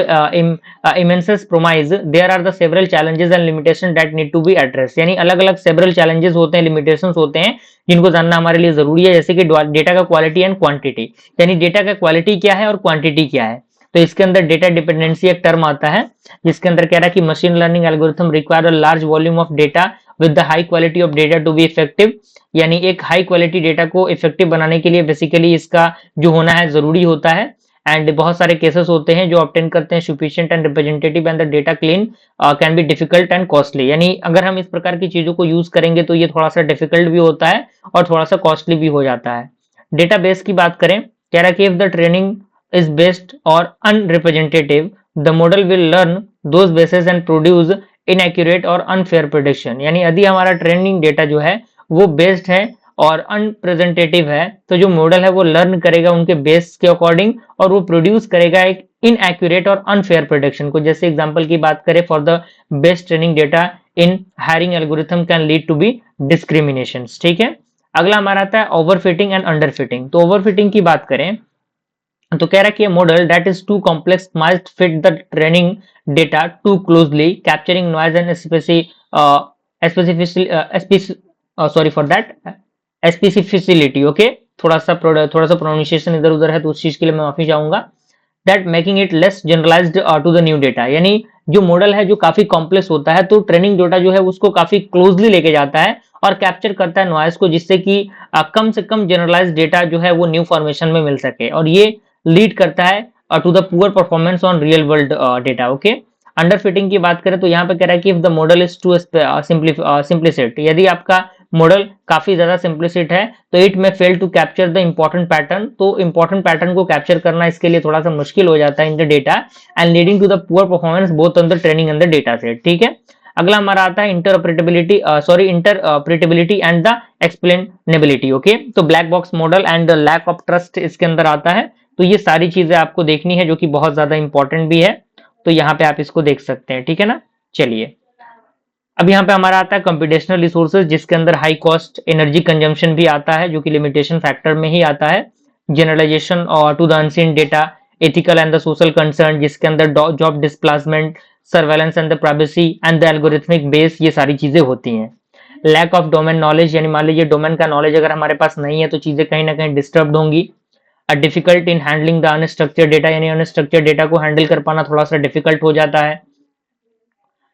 [SPEAKER 1] immense promise, there are the several challenges and limitations that need to be addressed। यानी अलग अलग several challenges होते हैं, limitations होते हैं जिनको जानना हमारे लिए जरूरी है, जैसे कि डेटा का क्वालिटी एंड क्वांटिटी, यानी डेटा का क्वालिटी क्या है और क्वांटिटी क्या है। तो इसके अंदर डेटा डिपेंडेंसी एक टर्म आता है जिसके अंदर कह रहा है कि machine learning algorithm require a large volume of data with the high quality of data to be effective. यानी एक हाई क्वालिटी डेटा को इफेक्टिव बनाने के लिए बेसिकली इसका जो होना है जरूरी होता है। एंड बहुत सारे केसेस होते हैं जो ऑब्टेन करते हैं sufficient and representative and the data clean can be difficult and costly. यानी अगर हम इस प्रकार की चीजों को यूज करेंगे तो ये थोड़ा सा डिफिकल्ट भी होता है और थोड़ा सा कॉस्टली भी हो जाता है। डेटाबेस की बात करें, कह रहा है कि if the training is based or unrepresentative, the model will learn those bases and produce inaccurate और unfair prediction। यानी यदि हमारा ट्रेनिंग डेटा जो है वो बेस्ड है और अनप्रेजेंटेटिव है तो जो मॉडल है वो लर्न करेगा उनके बेस के अकॉर्डिंग और वो प्रोड्यूस करेगा एक इनएक्यूरेट और अनफेयर प्रेडिक्शन को। जैसे एग्जांपल की बात करें, for the best training data in hiring algorithm can lead to be discrimination. ठीक है, अगला हमारा आता है ओवरफिटिंग एंड अंडरफिटिंग। तो ओवरफिटिंग की बात करें तो कह रहा है कि model that is too complex must fit the training data too closely capturing noise and specificity. ओके, थोड़ा सा प्रोनाउंसिएशन इधर उधर है तो उस चीज के लिए मैं माफी चाहूंगा। That making it less generalized to the new data. यानी जो मॉडल है जो काफी कॉम्प्लेक्स होता है तो ट्रेनिंग डेटा जो है उसको काफी क्लोजली लेके जाता है और कैप्चर करता है नॉइज को, जिससे कि कम से कम जनरलाइज्ड डेटा जो है वो न्यू फॉर्मेशन में मिल सके, और ये लीड करता है to the poor performance on real world data. Okay, underfitting की बात करें तो यहाँ पे कह रहा है कि if the model is too simplistic, यदि आपका मॉडल काफी ज्यादा सिंप्लिसिट है तो it may fail to capture the important pattern. तो इंपॉर्टेंट पैटर्न को कैप्चर करना इसके लिए थोड़ा सा मुश्किल हो जाता है in the data and leading to the poor performance both on the training and the data set. ठीक है, अगला हमारा आता है interpretability and the explainability. Okay, तो black box model and lack of trust इसके अंदर आता है। तो ये सारी चीजें आपको देखनी है जो कि बहुत ज्यादा इंपॉर्टेंट भी है, तो यहाँ पे आप इसको देख सकते हैं। ठीक है ना, चलिए अब यहाँ पे हमारा आता है कंप्यूटेशनल रिसोर्सेज, जिसके अंदर हाई कॉस्ट एनर्जी कंजम्पशन भी आता है जो कि लिमिटेशन फैक्टर में ही आता है। जनरलाइजेशन और to the unseen data, ethical and the social concern, जिसके अंदर job displacement, surveillance and the privacy and the algorithmic bias, ये सारी चीजें होती हैं। लैक ऑफ डोमेन नॉलेज, यानी मान लीजिए डोमेन का नॉलेज अगर हमारे पास नहीं है तो चीजें कहीं ना कहीं डिस्टर्ब होंगी। Difficult in handling the unstructured data, यानी अनस्ट्रक्चर्ड डेटा को हैंडल कर पाना थोड़ा सा डिफिकल्ट हो जाता है।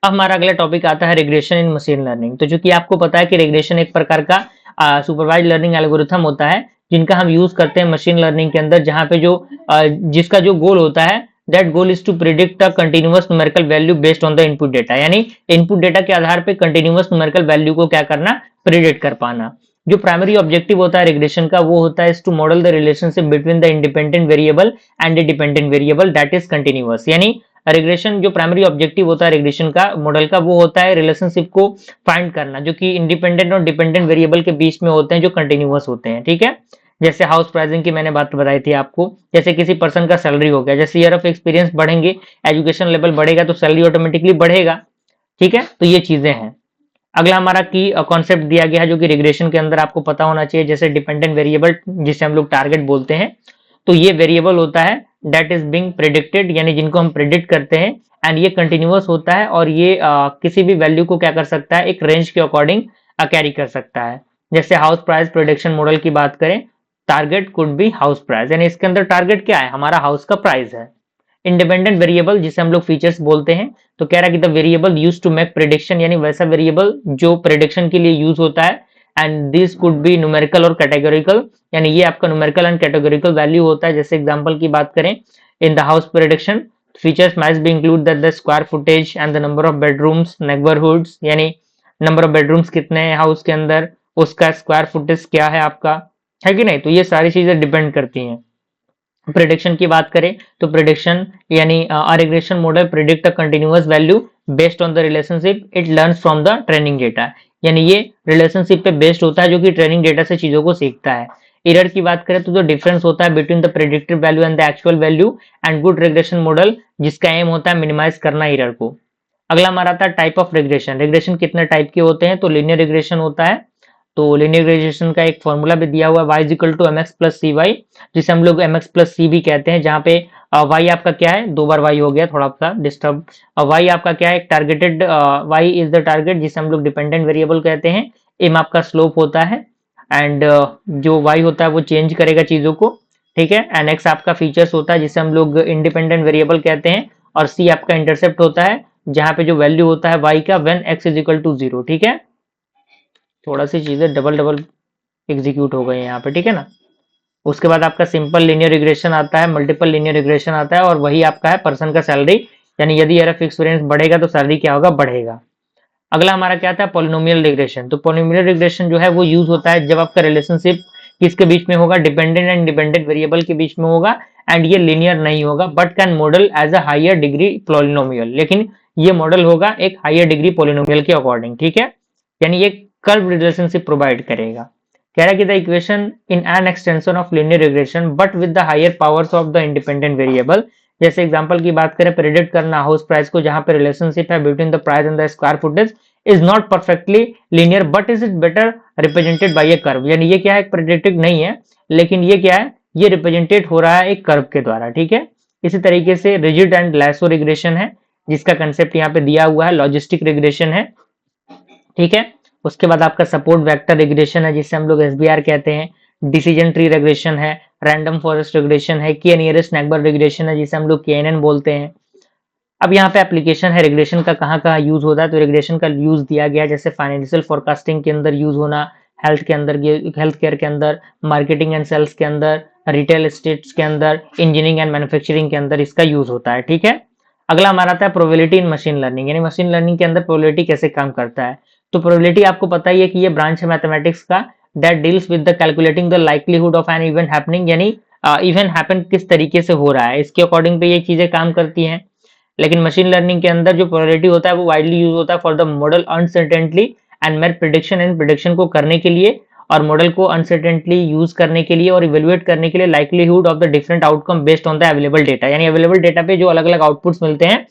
[SPEAKER 1] अब हमारा अगला टॉपिक आता है रिग्रेशन इन मशीन लर्निंग। तो जो कि आपको पता है कि रिग्रेशन एक प्रकार का सुपरवाइज्ड लर्निंग एल्गोरिथम होता है जिनका हम यूज करते हैं मशीन लर्निंग के अंदर, जहां पे जो जिसका जो गोल होता है that goal is to predict a continuous numerical value based on the input data, यानी इनपुट डेटा के आधार पे कंटिन्यूअस न्यूमेरिकल वैल्यू को क्या करना, प्रिडिक्ट कर पाना। जो प्राइमरी ऑब्जेक्टिव होता है रिग्रेशन का वो होता है to model the relationship between the independent variable and the dependent variable that is continuous, यानी रिग्रेशन जो प्राइमरी ऑब्जेक्टिव होता है रिग्रेशन का मॉडल का वो होता है रिलेशनशिप को फाइंड करना जो कि इंडिपेंडेंट और डिपेंडेंट वेरिएबल के बीच में होते हैं जो कंटिन्यूअस होते हैं, ठीक है। जैसे हाउस प्राइसिंग की मैंने बात बताई थी आपको, जैसे किसी पर्सन का सैलरी हो गया, जैसे ईयर ऑफ एक्सपीरियंस बढ़ेंगे, एजुकेशन लेवल बढ़ेगा तो सैलरी ऑटोमेटिकली बढ़ेगा, ठीक है। तो ये चीजें हैं। अगला हमारा की कॉन्सेप्ट दिया गया है जो कि रिग्रेशन के अंदर आपको पता होना चाहिए, जैसे डिपेंडेंट वेरिएबल जिसे हम लोग टारगेट बोलते हैं, तो ये वेरिएबल होता है दैट इज बिंग प्रिडिक्टेड, यानी जिनको हम प्रिडिक्ट करते हैं, एंड ये कंटिन्यूअस होता है और ये किसी भी वैल्यू को क्या कर सकता है, एक रेंज के अकॉर्डिंग कैरी कर सकता है। जैसे हाउस प्राइस प्रोडिक्शन मॉडल की बात करें, target could be house price, यानी इसके अंदर टारगेट क्या है, हमारा हाउस का प्राइस है। इंडिपेंडेंट वेरिएबल जिसे हम लोग फीचर्स बोलते हैं, तो कह रहा है कि the variable use to make prediction, यानी वैसा वेरिएबल जो प्रिडिक्शन के लिए यूज होता है, and this could be numerical और कैटेगोरिकल, यानी ये आपका न्यूमेरिकल एंड कैटेगोरिकल वैल्यू होता है। जैसे एग्जांपल की बात करें, in the house prediction features must be include that the square footage and the number of bedrooms, neighbourhoods, यानी नंबर ऑफ बेडरूम्स कितने हैं हाउस के अंदर, उसका स्क्वायर फुटेज क्या है आपका, है कि नहीं। तो ये सारी चीजें डिपेंड करती हैं। प्रिडिक्शन की बात करें तो प्रिडिक्शन यानी regression model predict a continuous value based on the relationship it learns from the training data, यानी ये रिलेशनशिप पे बेस्ड होता है जो कि ट्रेनिंग डेटा से चीजों को सीखता है। एरर की बात करें तो जो डिफरेंस होता है between the predicted value and the actual value, and good regression model जिसका एम होता है मिनिमाइज करना एरर को। अगला हमारा आता है टाइप ऑफ रिग्रेशन। रिग्रेशन कितने टाइप के होते हैं, तो लीनियर रिग्रेशन होता है, तो लीनियर रिग्रेशन का एक फॉर्मूला भी दिया हुआ है y is equal to m x plus c y, जिसे हम लोग एम एक्स प्लस सी भी कहते हैं, जहाँ पे y आपका क्या है, दो बार y हो गया थोड़ा सा डिस्टर्ब, y आपका क्या है, एक targeted y is the target जिसे हम लोग डिपेंडेंट वेरिएबल कहते हैं, m आपका स्लोप होता है, एंड जो y होता है वो चेंज करेगा चीजों को, ठीक है, एंड x आपका फीचर्स होता है जिसे हम लोग इंडिपेंडेंट वेरिएबल कहते हैं, और c आपका इंटरसेप्ट होता है जहाँ पे जो वैल्यू होता है y का when x is equal to 0, ठीक है। थोड़ा सी चीजें डबल डबल एग्जीक्यूट हो गए यहाँ पे, ठीक है ना। उसके बाद आपका सिंपल लीनियर रिग्रेशन आता है, मल्टीपल लीनियर रिग्रेशन आता है, और वही आपका है पर्सन का सैलरी, यानी यदि एरर एक्सपीरियंस बढ़ेगा तो सैलरी क्या होगा, बढ़ेगा। अगला हमारा क्या था, पॉलिनोमियल रिग्रेशन। तो पॉलिनोमियल रिग्रेशन जो है वो यूज होता है जब आपका रिलेशनशिप किसके बीच में होगा, डिपेंडेंट एंड इंडिपेंडेंट वेरिएबल के बीच में होगा, एंड ये लीनियर नहीं होगा but can model as a higher degree polynomial, लेकिन ये मॉडल होगा एक हायर डिग्री पॉलिनोमियल के अकॉर्डिंग, ठीक है, यानी ये कर्व रिलेशनशिप प्रोवाइड करेगा। कह रहा है कि the equation in an extension of linear regression but with the higher powers of the independent variable. जैसे एग्जांपल की बात करें, प्रेडिक्ट करना हाउस प्राइस को, जहां पे रिलेशनशिप है between the price and the square footage is not perfectly linear but is it better represented by A curve, यानी ये क्या है, प्रेडिक्टिव नहीं है लेकिन ये क्या है, ये रिप्रेजेंटेड हो रहा है एक कर्व के द्वारा, ठीक है। इसी तरीके से रिजिड एंड लैसो रिग्रेशन है जिसका कंसेप्ट यहाँ पे दिया हुआ है, लॉजिस्टिक रिग्रेशन है, ठीक है। उसके बाद आपका सपोर्ट वेक्टर रिग्रेशन है जिसे हम लोग एसबीआर कहते हैं, डिसीजन ट्री रिग्रेशन है, रैंडम फॉरेस्ट रिग्रेशन है, के नियरेस्ट नेबर रिग्रेशन है जिसे हम लोग केएनएन बोलते हैं। अब यहाँ पे एप्लीकेशन है रिग्रेशन का, कहाँ कहाँ यूज होता है, तो रिग्रेशन का यूज दिया गया जैसे फाइनेंशियल फोरकास्टिंग के अंदर यूज होना, हेल्थ के अंदर, हेल्थ केयर के अंदर, मार्केटिंग एंड सेल्स के अंदर, रिटेल स्टेट्स के अंदर, इंजीनियरिंग एंड मैन्युफैक्चरिंग के अंदर इसका यूज होता है, ठीक है। अगला हमारा आता है प्रोबेबिलिटी इन मशीन लर्निंग, यानी मशीन लर्निंग के अंदर प्रोबेबिलिटी कैसे काम करता है। तो प्रोबेबिलिटी आपको पता ही है कि ये ब्रांच है मैथमेटिक्स का that deals with the calculating the likelihood of an event happening, यानी इवेंट हैपन किस तरीके से हो रहा है इसके अकॉर्डिंग पे ये चीजें काम करती हैं। लेकिन मशीन लर्निंग के अंदर जो प्रोबेबिलिटी होता है वो वाइडली यूज होता है for the model uncertainty and make prediction, and prediction को करने के लिए और मॉडल को अनसर्टेनिटी यूज करने के लिए और इवेल्युएट करने के लिए likelihood of the different outcome based on the available data, यानी अवेलेबल डेटा पे जो अलग अलग आउटपुट्स मिलते हैं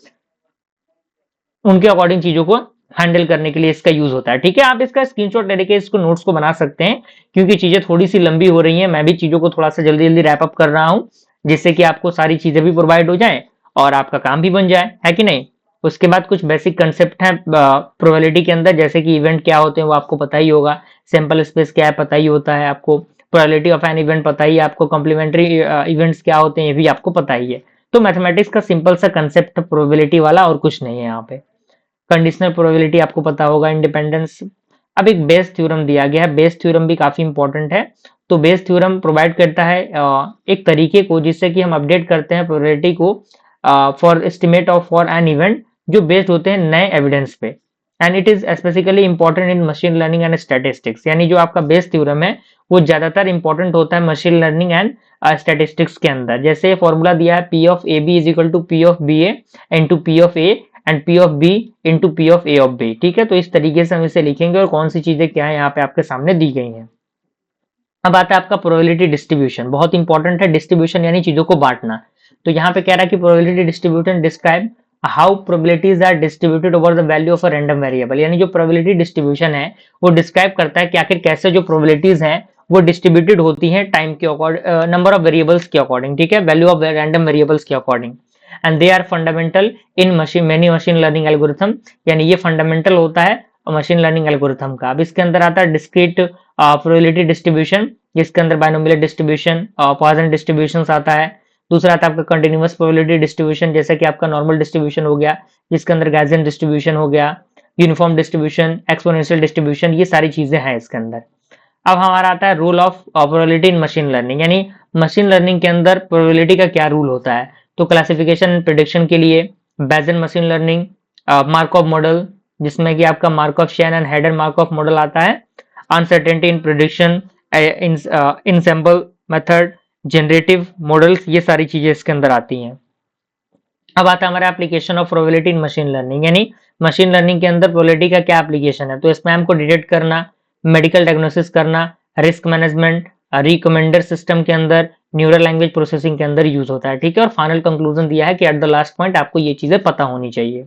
[SPEAKER 1] उनके अकॉर्डिंग चीजों को हैंडल करने के लिए इसका यूज होता है, ठीक है। आप इसका स्क्रीनशॉट लेके इसको नोट्स को बना सकते हैं क्योंकि चीजें थोड़ी सी लंबी हो रही हैं, मैं भी चीजों को थोड़ा सा जल्दी जल्दी रैप अप कर रहा हूं जिससे कि आपको सारी चीजें भी प्रोवाइड हो जाए और आपका काम भी बन जाए, है कि नहीं। उसके बाद कुछ बेसिक कंसेप्ट है प्रोबेबिलिटी के अंदर, जैसे कि इवेंट क्या होते हैं वो आपको पता ही होगा, सैंपल स्पेस क्या है पता ही होता है आपको, प्रोबेबिलिटी ऑफ एन इवेंट पता ही है आपको, कॉम्प्लीमेंट्री इवेंट्स क्या होते हैं ये भी आपको पता ही है। तो मैथमेटिक्स का सिंपल सा कंसेप्ट प्रोबेबिलिटी वाला और कुछ नहीं है यहाँ पे। कंडीशनल प्रोबेबिलिटी आपको पता होगा, इंडिपेंडेंस। अब एक बेस थ्योरम दिया गया है, बेस थ्योरम भी काफी इंपॉर्टेंट है। तो बेस थ्योरम प्रोवाइड करता है एक तरीके को जिससे कि हम अपडेट करते हैं प्रोबेबिलिटी को for estimate of for an event, जो बेस्ड होते हैं नए एविडेंस पे। And it is specifically important in machine learning and statistics, यानी जो आपका बेस थ्योरम है वो ज्यादातर इंपॉर्टेंट होता है मशीन लर्निंग एंड स्टैटिस्टिक्स के अंदर। जैसे फॉर्मूला दिया है P of A B is equal to P of B A into P of A and P of B into P of A of B. ठीक है, तो इस तरीके से हम इसे लिखेंगे और कौन सी चीजें क्या है यहाँ पे आपके सामने दी गई हैं। अब आता है आपका प्रोबेबिलिटी डिस्ट्रीब्यूशन, बहुत इंपॉर्टेंट है डिस्ट्रीब्यूशन यानी चीजों को बांटना। तो यहाँ पे कह रहा है कि probability distribution describe how probabilities are distributed over the value of a random variable, यानी जो प्रोबेबिलिटी डिस्ट्रीब्यूशन है वो डिस्क्राइब करता है कि आखिर कैसे जो प्रोबेबिलिटीज हैं वो डिस्ट्रीब्यूटेड होती हैं टाइम के अकॉर्डिंग, नंबर ऑफ वेरिएबल्स के अकॉर्डिंग, ठीक है, वैल्यू ऑफ रैंडम वेरिएबल्स के according. And they are fundamental in many machine learning algorithm, यानी ये फंडामेंटल होता है मशीन लर्निंग एल्गोरिथम का। अब इसके अंदर आता है डिस्क्रीट प्रोबेबिलिटी डिस्ट्रीब्यूशन, जिसके अंदर बाइनोमियल डिस्ट्रीब्यूशन, पॉइसन डिस्ट्रीब्यूशन आता है। दूसरा आता है आपका कंटिन्यूअस प्रोबेबिलिटी डिस्ट्रीब्यूशन, जैसे कि आपका नॉर्मल डिस्ट्रीब्यूशन हो गया, जिसके अंदर गॉसियन डिस्ट्रीब्यूशन हो गया, यूनिफॉर्म डिस्ट्रीब्यूशन, एक्सपोनेंशियल डिस्ट्रीब्यूशन, ये सारी चीजें हैं इसके अंदर। अब हमारा आता है rule of probability in machine learning, यानी मशीन लर्निंग के अंदर प्रोबेबिलिटी का क्या रूल होता है। तो क्लासिफिकेशन एंड प्रिडिक्शन के लिए Bayesian machine learning, Markov model, जिसमें कि आपका Markov chain and hidden Markov model आता है, uncertainty in prediction, ensemble method, generative models, ये सारी चीजें इसके अंदर आती हैं। अब आता है हमारा application of probability in machine learning, यानी मशीन लर्निंग के अंदर प्रोबेबिलिटी का क्या एप्लीकेशन है। तो स्पैम को डिटेक्ट करना, मेडिकल डायग्नोसिस करना, रिस्क मैनेजमेंट, रिकमेंडर सिस्टम के अंदर, न्यूरल लैंग्वेज प्रोसेसिंग के अंदर यूज होता है। ठीक है, और फाइनल कंक्लूजन दिया है कि एट द लास्ट पॉइंट आपको ये चीजें पता होनी चाहिए।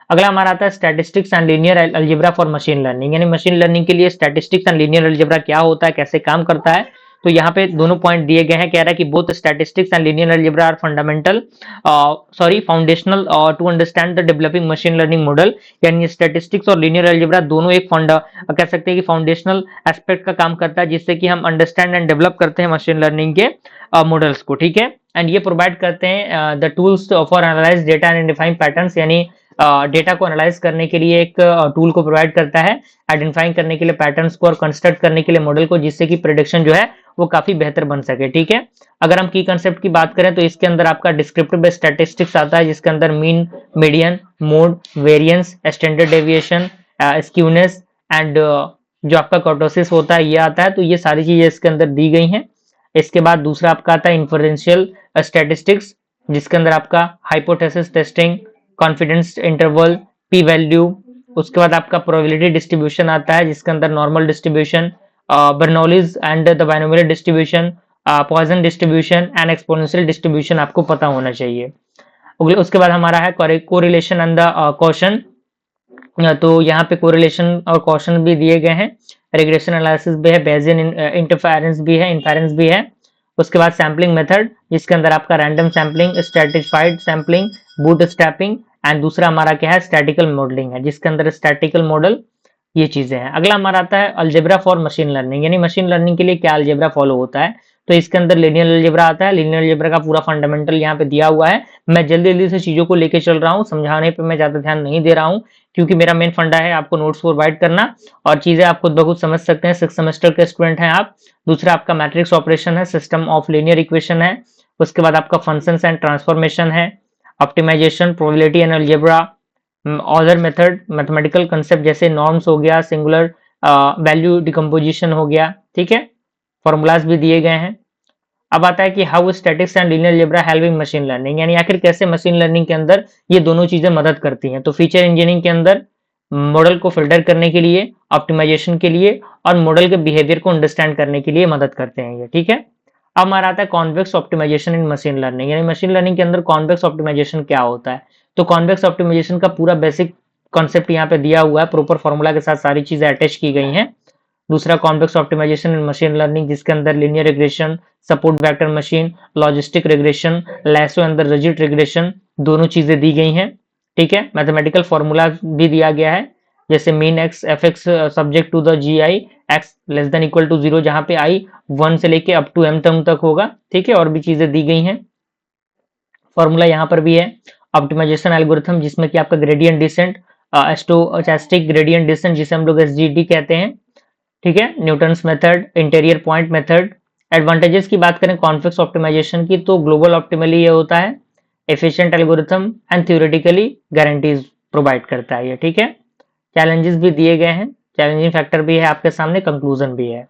[SPEAKER 1] अगला हमारा आता है statistics and linear algebra for machine learning, यानी मशीन लर्निंग के लिए स्टैटिस्टिक्स एंड लीनियर अलजेब्रा क्या होता है, कैसे काम करता है। तो यहाँ पे दोनों पॉइंट दिए गए हैं, कह रहा है कि both statistics and linear algebra are fundamental foundational to understand the developing machine learning model, यानी स्टैटिस्टिक्स और लीनियर अलजेब्रा दोनों एक कह सकते हैं कि फाउंडेशनल एस्पेक्ट का काम करता है, जिससे कि हम अंडरस्टैंड एंड डेवलप करते हैं मशीन लर्निंग के मॉडल्स को। ठीक है, एंड ये प्रोवाइड करते हैं the tools for analyse data and identifying patterns, यानी डेटा को एनालाइज करने के लिए एक टूल को प्रोवाइड करता है, आइडेंटिफाइंग करने के लिए पैटर्न्स को और कंस्ट्रक्ट करने के लिए मॉडल को, जिससे कि प्रेडिक्शन जो है वो काफी बेहतर बन सके। ठीक है, अगर हम की कंसेप्ट की बात करें तो इसके अंदर आपका डिस्क्रिप्टिव स्टैटिस्टिक्स आता है, जिसके अंदर mean, median, mode, variance, standard deviation, skewness and जो आपका कर्टोसिस होता है ये आता है। तो ये सारी चीजें इसके अंदर दी गई हैं। इसके बाद दूसरा आपका आता है इन्फरेंशियल स्टैटिस्टिक्स, जिसके अंदर आपका hypothesis testing, confidence interval, P value, उसके बाद आपका प्रोबेबिलिटी डिस्ट्रीब्यूशन आता है, जिसके अंदर normal distribution, Bernoulli's and the binomial distribution, Poisson distribution and exponential distribution आपको पता होना चाहिए। उसके बाद हमारा है कोरिलेशन एंड द कॉशन, तो यहाँ पे कोरिलेशन और कॉशन भी दिए गए हैं, रिग्रेशन एनालिसिस भी है, बेजियन इंटरफेरेंस भी है, इन्फेरेंस भी है। उसके बाद सैम्पलिंग मेथड, जिसके अंदर आपका random sampling, stratified sampling, bootstrapping and दूसरा हमारा क्या है स्टैटिकल मॉडलिंग है, जिसके अंदर स्टैटिकल मॉडल, ये चीजें हैं। अगला हमारा आता है अलजेब्रा फॉर मशीन लर्निंग, यानी मशीन लर्निंग के लिए क्या अलजेब्रा फॉलो होता है। तो इसके अंदर लीनियर अलजेब्रा आता है, लीनियर अलजेब्रा का पूरा फंडामेंटल यहाँ पे दिया हुआ है। मैं जल्दी जल्दी से चीजों को लेके चल रहा हूँ, समझाने पे मैं ज्यादा ध्यान नहीं दे रहा हूँ, क्योंकि मेरा मेन फंडा है आपको नोट्स प्रोवाइड करना, और चीजें आप खुद ब खुद समझ सकते हैं, 6 सेमेस्टर के स्टूडेंट हैं आप। दूसरा आपका मैट्रिक्स ऑपरेशन है, सिस्टम ऑफ लीनियर इक्वेशन है। उसके बाद आपका फंक्शंस एंड ट्रांसफॉर्मेशन है, optimization, probability and algebra, other method, mathematical concept जैसे नॉर्म्स हो गया, सिंगुलर वैल्यू डिकम्पोजिशन हो गया। ठीक है, फॉर्मूलाज भी दिए गए हैं। अब आता है कि how statics and linear algebra helping machine learning, यानी आखिर कैसे मशीन लर्निंग के अंदर ये दोनों चीजें मदद करती हैं। तो फीचर इंजीनियरिंग के अंदर मॉडल को फिल्टर करने के लिए, ऑप्टिमाइजेशन के लिए और मॉडल के बिहेवियर को अंडरस्टैंड करने के लिए मदद करते हैं ये। ठीक है, अब हमारा आता है convex optimisation in machine learning, यानी मशीन लर्निंग के अंदर कॉन्वेक्स ऑप्टिमाइजेशन क्या होता है। तो कॉन्वेक्स ऑप्टिमाइजेशन का पूरा बेसिक कॉन्सेप्ट यहाँ पे दिया हुआ है, प्रॉपर फॉर्मूला के साथ सारी चीजें अटैच की गई हैं। दूसरा convex optimisation in machine learning, जिसके अंदर linear regression, support vector machine, logistic regression, lasso अंदर रिजिड रिग्रेशन, दोनों चीजें दी गई हैं। ठीक है, मैथमेटिकल फॉर्मूला भी दिया गया है, जैसे mean x f x subject to the g i x less than equal to 0, जहां पे आई 1 से लेके अप टू m तक होगा। ठीक है, और भी चीजें दी गई हैं। फॉर्मूला यहाँ पर भी है, ऑप्टिमाइजेशन एल्गोरिथम, जिसमें कि आपका gradient descent, stochastic gradient descent, जिसे हम लोग SGD कहते हैं। ठीक है, Newton's method, interior point method. Advantages की बात करें कॉन्वेक्स ऑप्टिमाइजेशन की, तो ग्लोबल ऑप्टिमली ये होता है, efficient algorithm and theoretically guarantees provide करता है ये, ठीक है। चैलेंजेस भी दिए गए हैं, चैलेंजिंग फैक्टर भी है आपके सामने, कंक्लूजन भी है।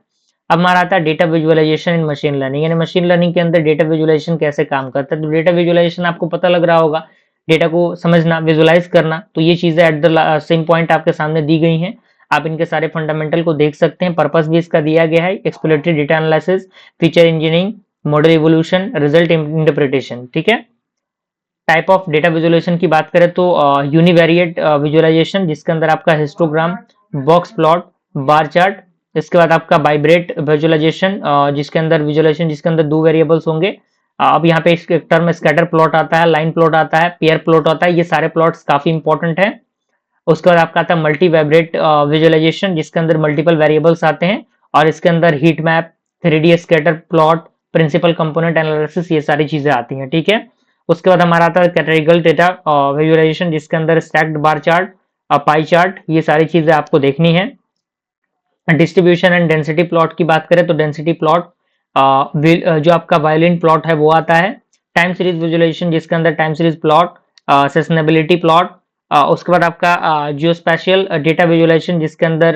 [SPEAKER 1] अब हमारा आता है डेटा विजुअलाइजेशन इन मशीन लर्निंग, यानी मशीन लर्निंग के अंदर डेटा विजुअलाइजेशन कैसे काम करता है। तो डेटा विजुअलाइजेशन आपको पता लग रहा होगा, डेटा को समझना, विजुअलाइज करना। तो ये चीजें एट द सेम पॉइंट आपके सामने दी गई हैं, आप इनके सारे फंडामेंटल को देख सकते हैं। पर्पस भी इसका दिया गया है, exploratory data analysis, feature engineering, model evolution, result interpretation, ठीक है। टाइप ऑफ डेटा विजुअलाइजेशन की बात करें तो यूनिवेरिएट विजुअलाइजेशन, जिसके अंदर आपका histogram, box plot, bar chart. इसके बाद आपका वाइब्रेट विजुअलाइजेशन, जिसके अंदर विजुअलाइजेशन जिसके अंदर दो वेरिएबल्स होंगे। अब यहाँ पे इस टर्म स्कैटर प्लॉट आता है, लाइन प्लॉट आता है, पेयर प्लॉट आता है, ये सारे प्लॉट्स काफी इंपॉर्टेंट है। उसके बाद आपका आता है मल्टी वाइब्रेट विजुअलाइजेशन, जिसके अंदर मल्टीपल वेरिएबल्स आते हैं और इसके अंदर heat map, 3D scatter plot, principal component analysis, ये सारी चीजें आती हैं, ठीक है। उसके बाद हमारा आता है कैटेगरिकल डेटा विजुअलाइजेशन, जिसके अंदर stacked bar chart, pie chart, ये सारी चीजें आपको देखनी है। डिस्ट्रीब्यूशन एंड डेंसिटी प्लॉट की बात करें तो डेंसिटी प्लॉट, जो आपका वायलिन प्लॉट है वो आता है। टाइम सीरीज विजुअलाइजेशन, जिसके अंदर time series plot, sustainability plot. उसके बाद आपका जियोस्पेशियल डेटा विजुअलाइजेशन, जिसके अंदर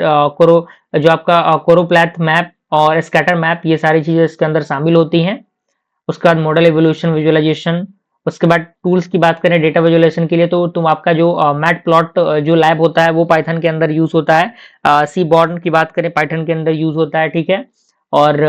[SPEAKER 1] जो आपका कोरोप्लैथ मैप और स्कैटर मैप, ये सारी चीजें इसके अंदर शामिल होती हैं। उसके बाद मॉडल इवोल्यूशन विजुअलाइजेशन। उसके बाद टूल्स की बात करें डेटा विजुअलाइजेशन के लिए, तो तुम आपका जो मैट प्लॉट जो लैब होता है वो पाइथन के अंदर यूज होता है। सी बॉर्न की बात करें, पाइथन के अंदर यूज होता है, ठीक है। और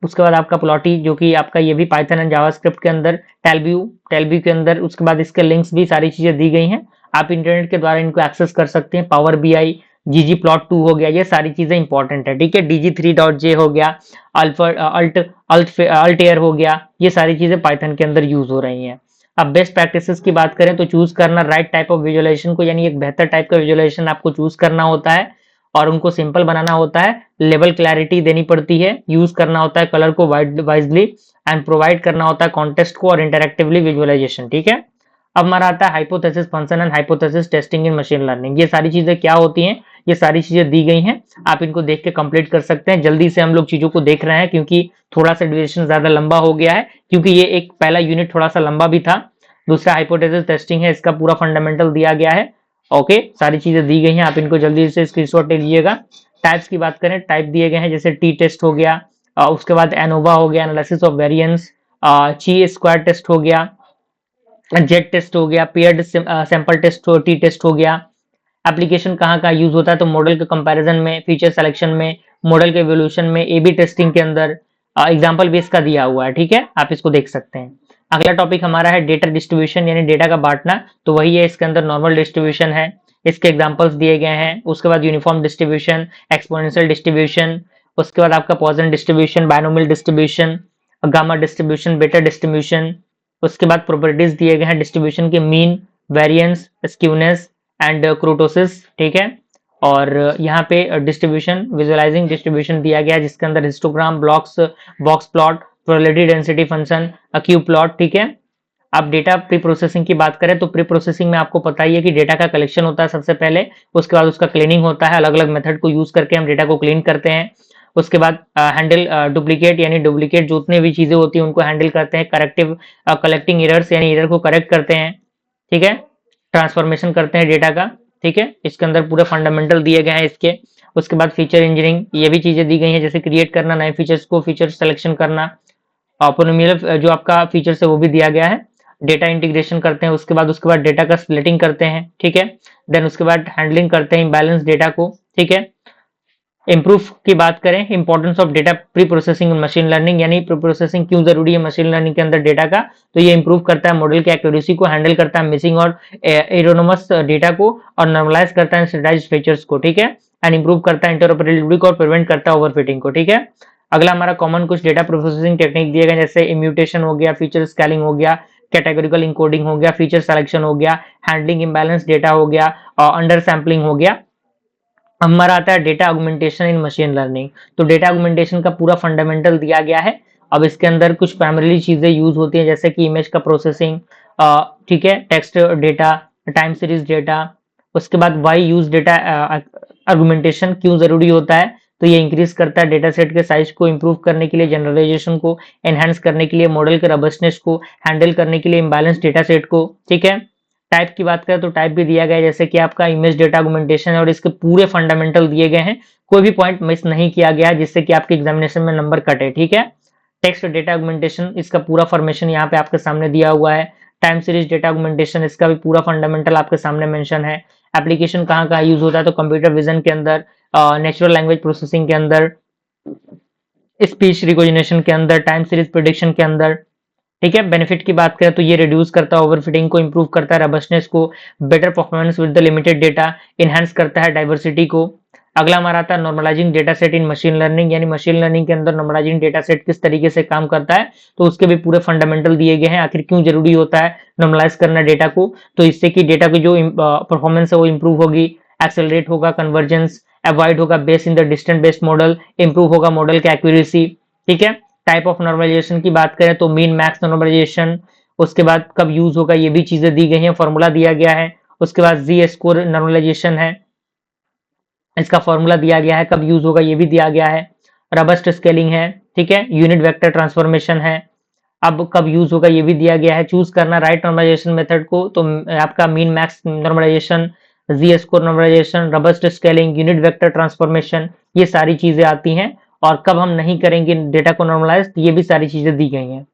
[SPEAKER 1] उसके बाद आपका प्लॉटी, जो कि आपका ये भी पाइथन एंड जावास्क्रिप्ट के अंदर, टेलव्यू के अंदर। उसके बाद इसके लिंक्स भी सारी चीजें दी गई हैं, आप इंटरनेट के द्वारा इनको एक्सेस कर सकते हैं। पावर बीआई, ggplot2 हो गया, ये सारी चीजें इंपॉर्टेंट है, ठीक है। dg3.j हो गया, अल्टेयर हो गया, ये सारी चीजें पाइथन के अंदर यूज हो रही हैं। अब बेस्ट प्रैक्टिसेस की बात करें तो चूज करना राइट टाइप ऑफ विजुअलाइजेशन को, यानी एक बेहतर टाइप का विजुअलाइजेशन आपको चूज करना होता है और उनको सिंपल बनाना होता है। लेवल क्लैरिटी देनी पड़ती है, यूज करना होता है कलर को वाइजली एंड प्रोवाइड करना होता है कॉन्टेक्स्ट को और इंटरेक्टिवली विजुअलाइजेशन, ठीक है। अब हमारा आता है hypothesis function and hypothesis testing in machine learning. ये सारी चीजें क्या होती हैं, ये सारी चीजें दी गई हैं, आप इनको देख के कंप्लीट कर सकते हैं। जल्दी से हम लोग चीजों को देख रहे हैं क्योंकि थोड़ा सा ड्यूरेशन ज्यादा लंबा हो गया है, क्योंकि ये एक पहला यूनिट थोड़ा सा लंबा भी था। दूसरा हाइपोथेसिस टेस्टिंग है, इसका पूरा फंडामेंटल दिया गया है। ओके, सारी चीजें दी गई हैं, आप इनको जल्दी से स्क्रीनशॉट ले लीजिएगा। टाइप्स की बात करें, टाइप दिए गए हैं, जैसे टी टेस्ट हो गया, उसके बाद एनोवा हो गया, analysis of variance, chi square test हो गया, जेट टेस्ट हो गया, paired sample test t test हो गया। एप्लीकेशन कहाँ कहाँ यूज होता है, तो मॉडल के कंपैरिजन में, फीचर सिलेक्शन में, मॉडल के इवोल्यूशन में, ए बी टेस्टिंग के अंदर। एग्जांपल भी इसका दिया हुआ है, ठीक है, आप इसको देख सकते हैं। अगला टॉपिक हमारा है डेटा डिस्ट्रीब्यूशन, यानी डेटा का बांटना। तो वही है, इसके अंदर नॉर्मल डिस्ट्रीब्यूशन है, इसके एग्जांपल्स दिए गए हैं। उसके बाद यूनिफॉर्म डिस्ट्रीब्यूशन, एक्सपोनेंशियल डिस्ट्रीब्यूशन, उसके बाद आपका Poisson distribution, binomial distribution, gamma distribution, beta distribution. उसके बाद प्रॉपर्टीज दिए गए हैं डिस्ट्रीब्यूशन के, मीन, वेरिएंस, स्क्यूनेस एंड क्रोटोसिस, ठीक है। और यहाँ पे डिस्ट्रीब्यूशन, विजुअलाइजिंग डिस्ट्रीब्यूशन दिया गया है, जिसके अंदर histogram, blocks, box plot, probability density function, cube plot, ठीक है। अब डेटा प्री प्रोसेसिंग की बात करें तो प्री प्रोसेसिंग में आपको पता ही है कि डेटा का कलेक्शन होता है सबसे पहले, उसके बाद उसका क्लीनिंग होता है, अलग अलग मेथड को यूज करके हम डेटा को क्लीन करते हैं। उसके बाद हैंडल डुप्लीकेट, यानी डुप्लीकेट जितने भी चीजें होती हैं उनको हैंडल करते हैं। करेक्टिव, कलेक्टिंग एरर्स, यानी एरर को करेक्ट करते हैं, ठीक है। ट्रांसफॉर्मेशन करते हैं डेटा का, ठीक है। इसके अंदर पूरे फंडामेंटल दिए गए हैं इसके। उसके बाद फीचर इंजीनियरिंग, ये भी चीजें दी गई हैं, जैसे क्रिएट करना नए फीचर्स को, फीचर सिलेक्शन करना, पोलिनोमियल जो आपका फीचर्स है वो भी दिया गया है। डेटा इंटीग्रेशन करते हैं, उसके बाद डेटा का स्प्लिटिंग करते हैं, ठीक है। देन उसके बाद हैंडलिंग करते हैं इम्बैलेंस डेटा को, ठीक है। इम्प्रूव की बात करें, importance of data pre processing machine learning, यानी प्री प्रोसेसिंग क्यों जरूरी है मशीन लर्निंग के अंदर डेटा का, तो ये इंप्रूव करता है मॉडल की एक्यूरेसी को, हैंडल करता है मिसिंग और एरोनोमस डेटा को, और नॉर्मलाइज करता है स्टैंडर्डाइज्ड फीचर्स को, ठीक है। एंड इंप्रूव करता है इंटरऑपरेबिलिटी को और प्रिवेंट करता है ओवरफिटिंग को, ठीक है। अगला हमारा कॉमन कुछ डेटा प्रोसेसिंग टेक्निक दिए गए, जैसे इम्यूटेशन हो गया, फीचर स्केलिंग हो गया, कैटेगोरिकल इंकोडिंग हो गया, फीचर सिलेक्शन हो गया, हैंडलिंग इम्बैलेंस डेटा हो गया, और अंडर सैम्पलिंग हो गया। हमारा आता है डेटा ऑगमेंटेशन इन मशीन लर्निंग। तो डेटा ऑगमेंटेशन का पूरा फंडामेंटल दिया गया है। अब इसके अंदर कुछ प्राइमरी चीजें यूज होती हैं, जैसे कि इमेज का प्रोसेसिंग, ठीक है, text data, time series data. उसके बाद वाई यूज डेटा ऑगमेंटेशन क्यों जरूरी होता है, तो ये इंक्रीज करता है डेटा सेट के साइज को इंप्रूव करने के लिए, जनरलाइजेशन को एनहांस करने के लिए, मॉडल के रबस्टनेस को हैंडल करने के लिए, इम्बैलेंस डेटा सेट को। ठीक है, टाइप की बात करें तो टाइप भी दिया गया है, जैसे कि आपका इमेज डेटा आर्गुमेंटेशन है और इसके पूरे फंडामेंटल दिए गए हैं, कोई भी पॉइंट मिस नहीं किया गया जिससे कि आपके एग्जामिनेशन में नंबर कटे। ठीक है, टेक्स्ट डेटा आर्गुमेंटेशन, इसका पूरा फॉर्मेशन यहाँ पे आपके सामने दिया हुआ है। टाइम सीरीज डेटा आर्गुमेंटेशन, इसका भी पूरा फंडामेंटल आपके सामने मेंशन है। एप्लीकेशन कहाँ कहाँ यूज होता है, तो कंप्यूटर विजन के अंदर, नेचुरल लैंग्वेज प्रोसेसिंग के अंदर, स्पीच रिकॉग्निशन के अंदर, टाइम सीरीज प्रिडिक्शन के अंदर। ठीक है, बेनिफिट की बात करें तो ये रिड्यूस करता है ओवरफिटिंग को, इंप्रूव करता है रबस्टनेस को, better performance with the limited data, enhance करता है डाइवर्सिटी को। अगला हमारा आता है नॉर्मलाइजिंग डेटा सेट इन मशीन लर्निंग, यानी मशीन लर्निंग के अंदर नॉर्मलाइजिंग डेटा सेट किस तरीके से काम करता है, तो उसके भी पूरे फंडामेंटल दिए गए हैं। आखिर क्यों जरूरी होता है नॉर्मलाइज करना डेटा को, तो इससे कि डेटा की जो परफॉर्मेंस है वो इंप्रूव होगी, एक्सेलरेट होगा, कन्वर्जेंस अवॉइड होगा based in the distance based model, improve होगा मॉडल की एक्यूरेसी। ठीक है, टाइप ऑफ नॉर्मलाइजेशन की बात करें तो मीन मैक्स नॉर्मलाइजेशन, उसके बाद कब यूज होगा ये भी चीजें दी गई हैं, फॉर्मूला दिया गया है। उसके बाद जी स्कोर नॉर्मलाइजेशन है, इसका फॉर्मूला दिया गया है, कब यूज होगा ये भी दिया गया है। रबस्ट स्केलिंग है, ठीक है, यूनिट वेक्टर ट्रांसफॉर्मेशन है, अब कब यूज होगा ये भी दिया गया है। चूज करना राइट नॉर्मलाइजेशन मेथड को, तो आपका min max normalisation, Z score normalisation, robust scaling, unit vector transformation, ये सारी चीजें आती हैं। और कब हम नहीं करेंगे डेटा को नॉर्मलाइज, ये भी सारी चीजें दी गई हैं।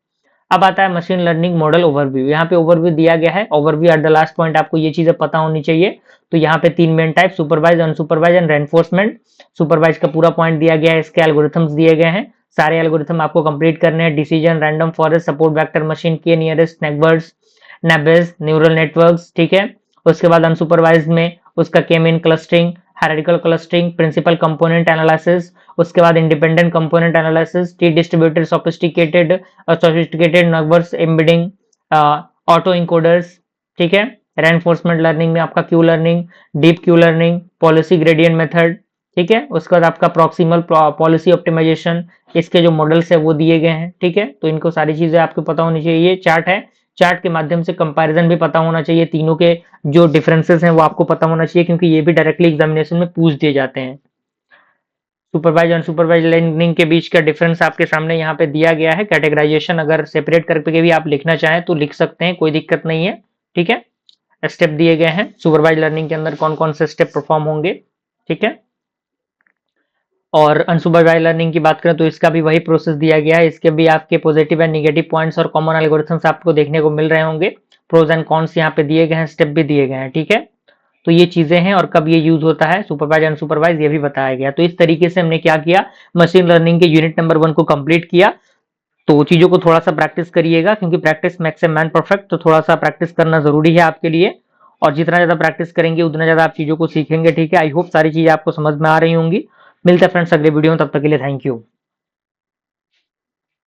[SPEAKER 1] अब आता है मशीन लर्निंग मॉडल ओवरव्यू, यहाँ पे ओवरव्यू दिया गया है। Overview at the last point, आपको ये चीजें पता होनी चाहिए। तो यहाँ पे 3 main type, supervised, unsupervised and reinforcement. Supervised का पूरा पॉइंट दिया गया है, इसके एल्गोरिथम्स दिए गए हैं, सारे एल्गोरिथम आपको कंप्लीट करने हैं। Decision, random forest, support vector machine, K nearest neighbours, naive Bayes, neural networks. ठीक है, उसके बाद अनसुपरवाइज में उसका K means clustering, hierarchical clustering, principal component analysis, उसके बाद independent component analysis, T distributed sophisticated neighbours embedding, autoencoders. ठीक है, रेनफोर्समेंट लर्निंग में आपका Q learning, deep Q learning, policy gradient method. ठीक है, उसके बाद आपका प्रॉक्सिमल पॉलिसी ऑप्टिमाइजेशन, इसके जो मॉडल्स है वो दिए गए हैं। ठीक है, तो इनको सारी चीजें आपको पता होनी चाहिए। ये चार्ट है, चार्ट के माध्यम से कंपैरिजन भी पता होना चाहिए, तीनों के जो डिफरेंसेस हैं वो आपको पता होना चाहिए, क्योंकि ये भी डायरेक्टली एग्जामिनेशन में पूछ दिए जाते हैं। सुपरवाइज अनसुपरवाइज लर्निंग के बीच का डिफरेंस आपके सामने यहाँ पे दिया गया है। कैटेगराइजेशन अगर सेपरेट करके भी आप लिखना चाहें तो लिख सकते हैं, कोई दिक्कत नहीं है। ठीक है, स्टेप दिए गए हैं सुपरवाइज लर्निंग के अंदर, कौन कौन से स्टेप परफॉर्म होंगे। ठीक है, और अनसुपरवाइज लर्निंग की बात करें तो इसका भी वही प्रोसेस दिया गया है, इसके भी आपके पॉजिटिव एंड निगेटिव पॉइंट्स और कॉमन एल्गोरिथम्स आपको देखने को मिल रहे होंगे। प्रोज एंड कॉन्स यहाँ पे दिए गए हैं, स्टेप भी दिए गए हैं। ठीक है, तो ये चीजें हैं, और कब ये यूज होता है सुपरवाइज अनसुपरवाइज ये भी बताया गया। तो इस तरीके से हमने क्या किया, मशीन लर्निंग के यूनिट नंबर 1 को कंप्लीट किया। तो चीजों को थोड़ा सा प्रैक्टिस करिएगा, क्योंकि practice makes a man perfect, तो थोड़ा सा प्रैक्टिस करना जरूरी है आपके लिए। और जितना ज्यादा प्रैक्टिस करेंगे उतना ज्यादा आप चीजों को सीखेंगे। ठीक है, आई होप सारी चीजें आपको समझ में आ रही होंगी। मिलते हैं फ्रेंड्स अगले वीडियो में, तब तक के लिए थैंक यू।